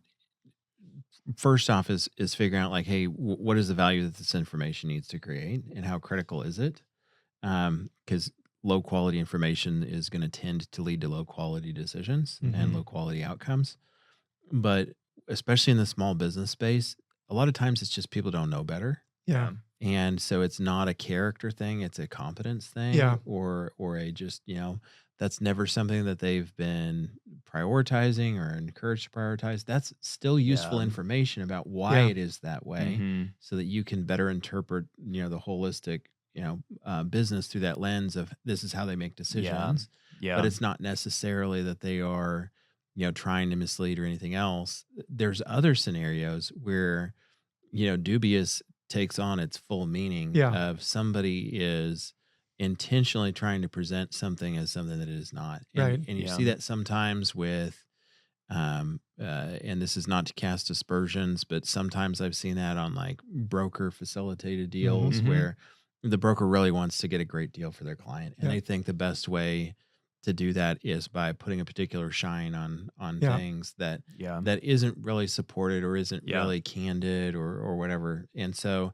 first off is figuring out like, hey, what is the value that this information needs to create and how critical is it? Because low quality information is going to tend to lead to low quality decisions and low quality outcomes. But especially in the small business space, a lot of times it's just people don't know better. Yeah. And so it's not a character thing, it's a competence thing, or a just, that's never something that they've been prioritizing or encouraged to prioritize. That's still useful information about why it is that way, so that you can better interpret, the holistic, business through that lens of this is how they make decisions. But it's not necessarily that they are, trying to mislead or anything else. There's other scenarios where, dubious takes on its full meaning of somebody is intentionally trying to present something as something that it is not. And you see that sometimes with, and this is not to cast aspersions, but sometimes I've seen that on like broker facilitated deals where the broker really wants to get a great deal for their client. And they think the best way to do that is by putting a particular shine on things that isn't really supported or isn't really candid or whatever. And so,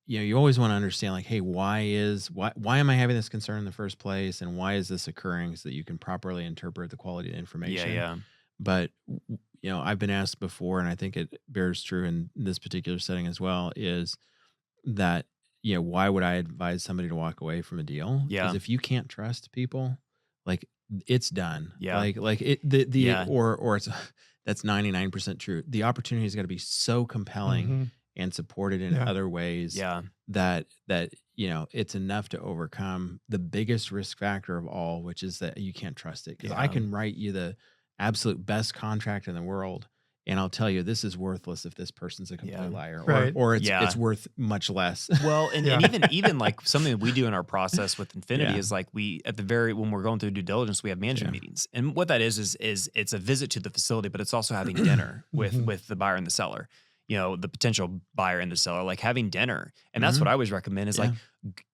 you always want to understand like, hey, why am I having this concern in the first place? And why is this occurring, so that you can properly interpret the quality of information. But, I've been asked before, and I think it bears true in this particular setting as well, is that, why would I advise somebody to walk away from a deal? Because if you can't trust people, like it's done. Like it, or it's, that's 99% true. The opportunity has got to be so compelling and supported in other ways that it's enough to overcome the biggest risk factor of all, which is that you can't trust it. Because I can write you the absolute best contract in the world, and I'll tell you this is worthless if this person's a complete liar, or it's worth much less. Well, and even like something that we do in our process with Infinity is like when we're going through due diligence, we have management meetings, and what that is it's a visit to the facility, but it's also having dinner with the buyer and the seller. The potential buyer and the seller, like having dinner. And that's what I always recommend is like,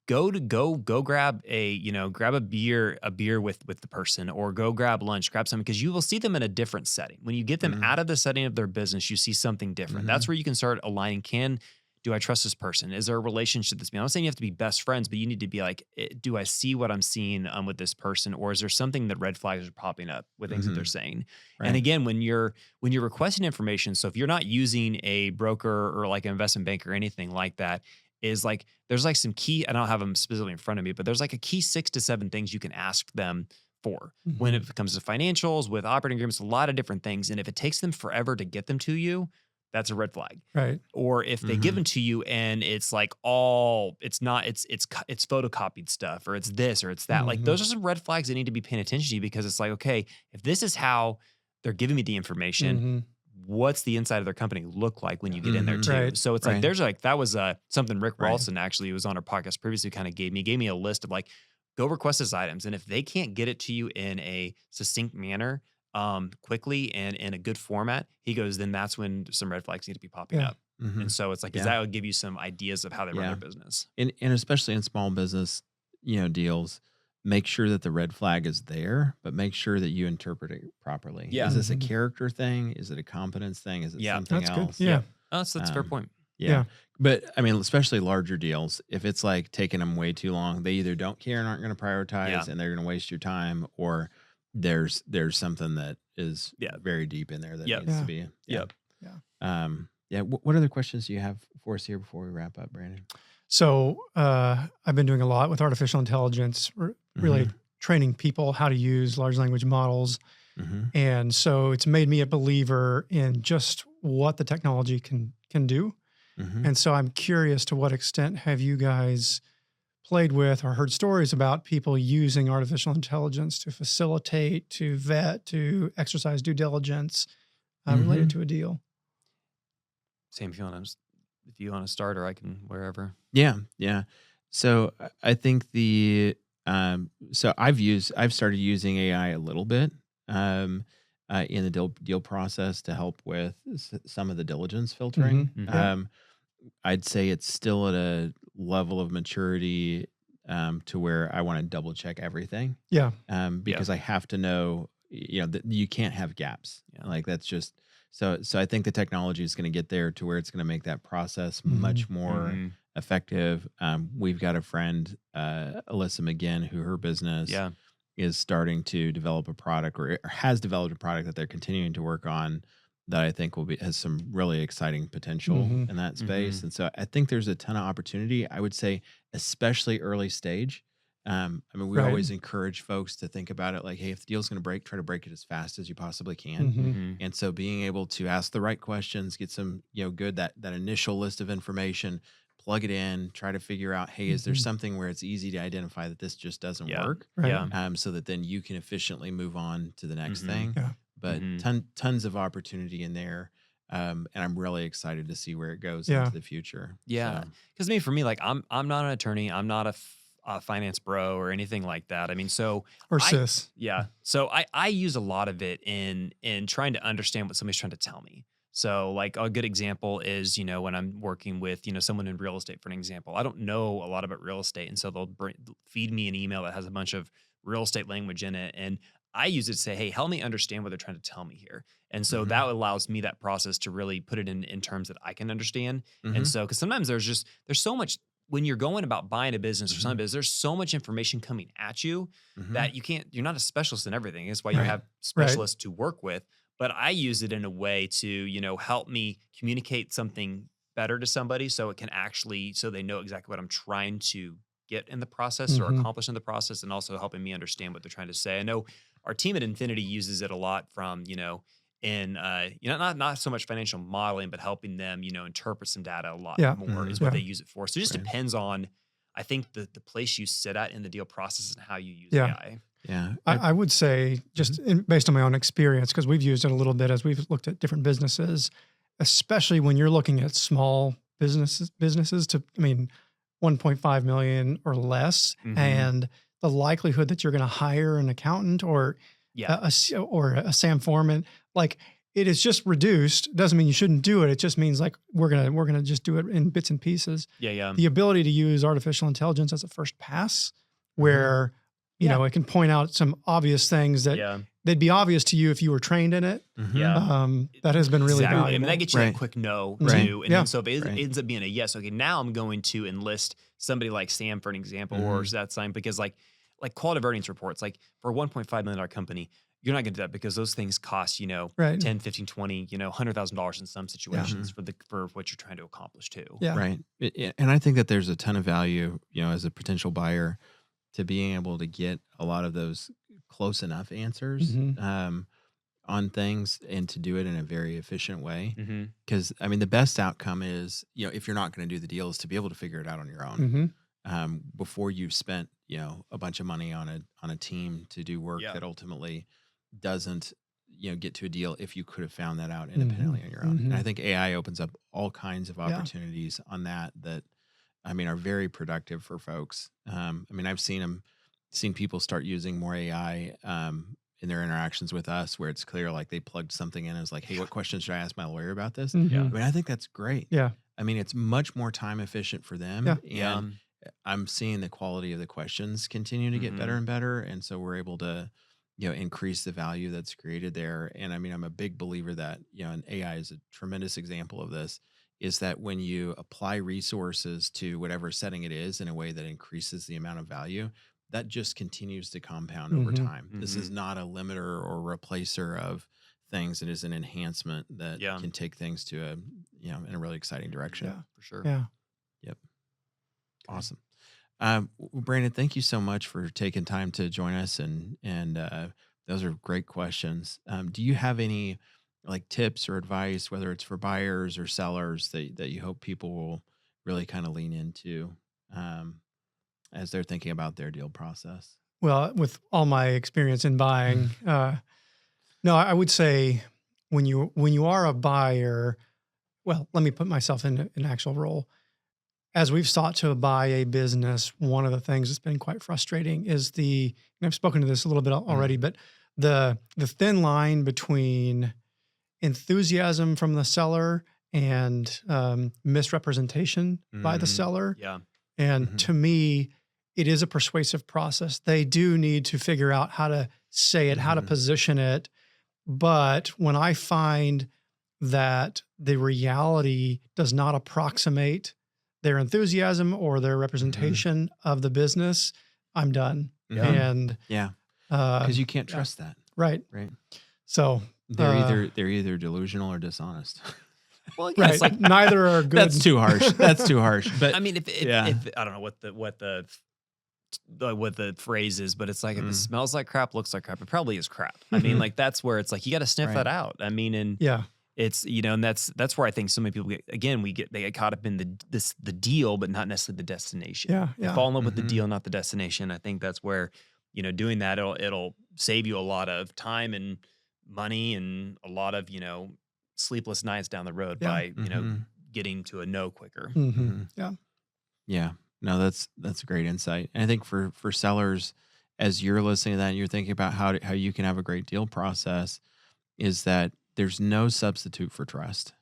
go grab grab a beer with the person, or go grab lunch, grab something, because you will see them in a different setting. When you get them out of the setting of their business, you see something different. That's where you can start aligning. Do I trust this person? Is there a relationship that's I'm not saying you have to be best friends, but you need to be like, do I see what I'm seeing with this person? Or is there something that red flags are popping up with things that they're saying? Right. And again, when you're requesting information, so if you're not using a broker or like an investment bank or anything like that, is like, there's like some key, I don't have them specifically in front of me, but there's like a key 6 to 7 things you can ask them for when it comes to financials, with operating agreements, a lot of different things. And if it takes them forever to get them to you, that's a red flag. Right. Or if they give them to you and it's like it's photocopied stuff, or it's this or it's that, like those are some red flags that need to be paying attention to, because it's like, okay, if this is how they're giving me the information, what's the inside of their company look like when you get in there too? Right. So it's like, there's like, that was something Rick Ralston actually, who was on our podcast previously, kind of gave me a list of like, go request his items. And if they can't get it to you in a succinct manner, quickly and in a good format, he goes, then that's when some red flags need to be popping up. And so it's like, that will give you some ideas of how they run their business. And especially in small business, deals, make sure that the red flag is there, but make sure that you interpret it properly. Is this a character thing? Is it a competence thing? Is it something else? Good. Yeah. Oh, that's a fair point. Yeah. But I mean, especially larger deals, if it's like taking them way too long, they either don't care and aren't going to prioritize and they're going to waste your time, or there's something that is very deep in there that needs to be. What other questions do you have for us here before we wrap up, Brandon? So I've been doing a lot with artificial intelligence, really training people how to use large language models. And so it's made me a believer in just what the technology can do. And so I'm curious, to what extent have you guys played with or heard stories about people using artificial intelligence to facilitate, to vet, to exercise due diligence related to a deal. Sam, if you want to start, or I can wherever. Yeah. So I think so I've started using AI a little bit in the deal process to help with some of the diligence filtering. Mhm. I'd say it's still at a level of maturity to where I want to double check everything. Yeah. Because I have to know, that you can't have gaps. Yeah. Like that's just so I think the technology is going to get there to where it's going to make that process much more Mhm. effective. We've got a friend, Alyssa McGinn, who her business Yeah. is starting to develop a product or has developed a product that they're continuing to work on that I think has some really exciting potential in that space. Mhm. And so I think there's a ton of opportunity. I would say, especially early stage. We Right. always encourage folks to think about it like, hey, if the deal's going to break, try to break it as fast as you possibly can. Mhm. And so being able to ask the right questions, get some, good, that initial list of information, plug it in, try to figure out, hey, is there something where it's easy to identify that this just doesn't Yeah. work? Right. Yeah. So that then you can efficiently move on to the next Mhm. thing. Yeah. But Mhm. tons of opportunity in there. And I'm really excited to see where it goes Yeah. into the future. Yeah, So, because for me, like I'm not an attorney. I'm not a finance bro or anything like that. I mean, so Or I sis. yeah, so I use a lot of it in trying to understand what somebody's trying to tell me. So like a good example is when I'm working with someone in real estate, for an example. I don't know a lot about real estate, and so they'll feed me an email that has a bunch of real estate language in it, and I use it to say, hey, help me understand what they're trying to tell me here. And so that allows me that process to really put it in terms that I can understand. And so, because sometimes there's so much when you're going about buying a business or some business, there's so much information coming at you that you're not a specialist in everything. That's why you Right. have specialists to work with. But I use it in a way to, help me communicate something better to somebody so it can so they know exactly what I'm trying to get in the process or accomplish in the process, and also helping me understand what they're trying to say. I know our team at Infinity uses it a lot from, not so much financial modeling, but helping them, interpret some data a lot Yeah. more is Yeah. what they use it for. So it just Right. depends on, I think, the place you sit at in the deal process and how you use Yeah. AI. Yeah. I would say, just based on my own experience, because we've used it a little bit as we've looked at different businesses, especially when you're looking at small businesses to, 1.5 million or less, Mhm. and the likelihood that you're going to hire an accountant or Yeah. a Sam Foreman, like it is just reduced. Doesn't mean you shouldn't do it. It just means like we're gonna just do it in bits and pieces. Yeah. The ability to use artificial intelligence as a first pass, where it can point out some obvious things that Yeah. they'd be obvious to you if you were trained in it. Yeah. That has been really Exactly. valuable. I mean, that gets you Right. that quick no Right. too. And Yeah. then so if it Right. ends up being a yes, okay, now I'm going to enlist somebody like Sam for an example, or that sign, because like quality of earnings reports, like for a $1.5 million company, you're not going to do that because those things cost, Right. 10, 15, 20, $100,000 in some situations for what you're trying to accomplish too. Yeah. Right. And I think that there's a ton of value, as a potential buyer to being able to get a lot of those close enough answers on things and to do it in a very efficient way. Mm-hmm. Because, the best outcome is, if you're not going to do the deal, is to be able to figure it out on your own before you've spent, a bunch of money on a team to do work that ultimately doesn't, get to a deal if you could have found that out independently on your own. And I think AI opens up all kinds of opportunities on that are very productive for folks. I've seen people start using more AI in their interactions with us, where it's clear like they plugged something in and was like, hey, what questions should I ask my lawyer about this? I think that's great. Yeah. It's much more time efficient for them. Yeah. And I'm seeing the quality of the questions continue to get better and better. And so we're able to, increase the value that's created there. And I'm a big believer that, and AI is a tremendous example of this, is that when you apply resources to whatever setting it is in a way that increases the amount of value, that just continues to compound over time. This is not a limiter or replacer of things. It is an enhancement that can take things to in a really exciting direction. Yeah. For sure. Yeah. Yep. Awesome. Brandon, thank you so much for taking time to join us, and those are great questions. Do you have any like tips or advice, whether it's for buyers or sellers, that you hope people will really kind of lean into as they're thinking about their deal process? Well, with all my experience in buying, no, I would say when you are a buyer, well, let me put myself in an actual role. As we've sought to buy a business, one of the things that's been quite frustrating is and I've spoken to this a little bit already, but the thin line between enthusiasm from the seller and misrepresentation by the seller. Yeah. And to me, it is a persuasive process. They do need to figure out how to say it, how to position it. But when I find that the reality does not approximate their enthusiasm or their representation of the business, I'm done. Yeah. And Because you can't trust that. right. Right. So They're either delusional or dishonest. Well, again, right. it's like Neither are good. That's too harsh. That's too harsh. But I mean, if I don't know what the phrase is, but it's like if it smells like crap, looks like crap, it probably is crap. I mean, like that's where it's like you got to sniff that out. I mean, and it's and that's where I think so many people they get caught up in the deal, but not necessarily the destination. Yeah, They fall in love with the deal, not the destination. I think that's where doing that it'll save you a lot of time and money and a lot of sleepless nights down the road by getting to a no quicker. Yeah. No, that's a great insight. And I think for sellers, as you're listening to that and you're thinking about how you can have a great deal process, is that there's no substitute for trust.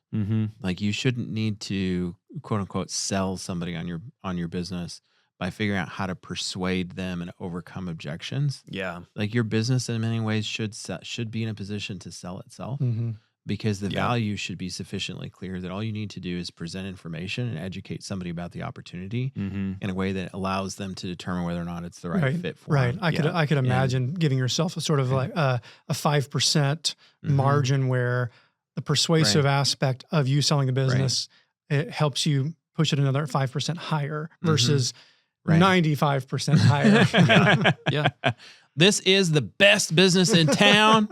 Like you shouldn't need to quote unquote sell somebody on your business by figuring out how to persuade them and overcome objections. Yeah. Like your business in many ways should be in a position to sell itself. Because the value should be sufficiently clear that all you need to do is present information and educate somebody about the opportunity in a way that allows them to determine whether or not it's the right fit for them. I could imagine giving yourself a sort of like a 5% margin where the persuasive aspect of you selling the business, it helps you push it another 5% higher versus 95% higher. Yeah. This is the best business in town.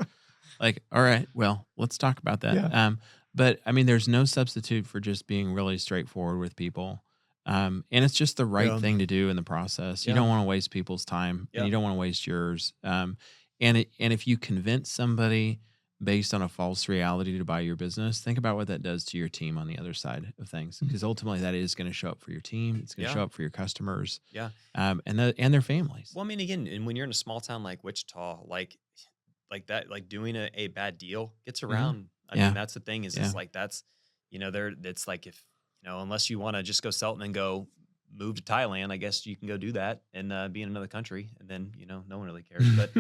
Like, all right, well, let's talk about that. Yeah. But I mean, there's no substitute for just being really straightforward with people. And it's just the right thing to do in the process. You don't want to waste people's time and you don't want to waste yours. And if you convince somebody based on a false reality to buy your business, think about what that does to your team on the other side of things. Because ultimately that is going to show up for your team. It's going to show up for your customers. Yeah. And their families. Well, I mean, again, and when you're in a small town like Wichita, like that, like doing a bad deal gets around. I mean, that's the thing is like, that's, it's like if, unless you want to just go sell it and then go move to Thailand, I guess you can go do that and be in another country. And then, no one really cares. But,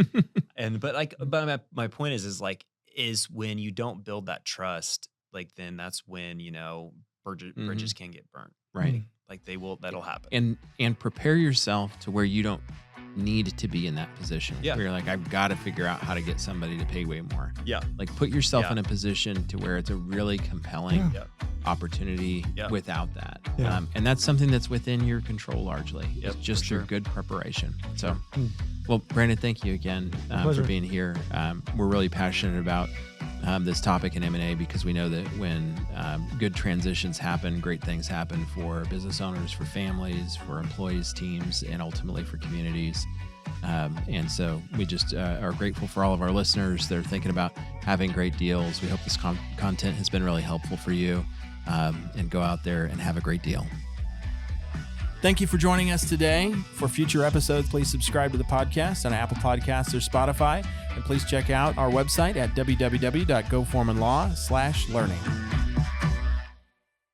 my point is when you don't build that trust, like, then that's when, bridges can get burnt. Right. Like that'll happen. And prepare yourself to where you don't need to be in that position. Yeah. Where you're like, I've got to figure out how to get somebody to pay way more. Yeah. Like put yourself in a position to where it's a really compelling opportunity without that. Yeah. And that's something that's within your control largely. Yep, It's just for through sure. good preparation. So, well, Brandon, thank you again for Pleasure. being here. We're really passionate about this topic in M&A because we know that when good transitions happen, great things happen for business owners, for families, for employees, teams, and ultimately for communities. And so we just are grateful for all of our listeners that are thinking about having great deals. We hope this content has been really helpful for you, and go out there and have a great deal. Thank you for joining us today. For future episodes, please subscribe to the podcast on Apple Podcasts or Spotify. And please check out our website at www.goforemanlaw.com/learning.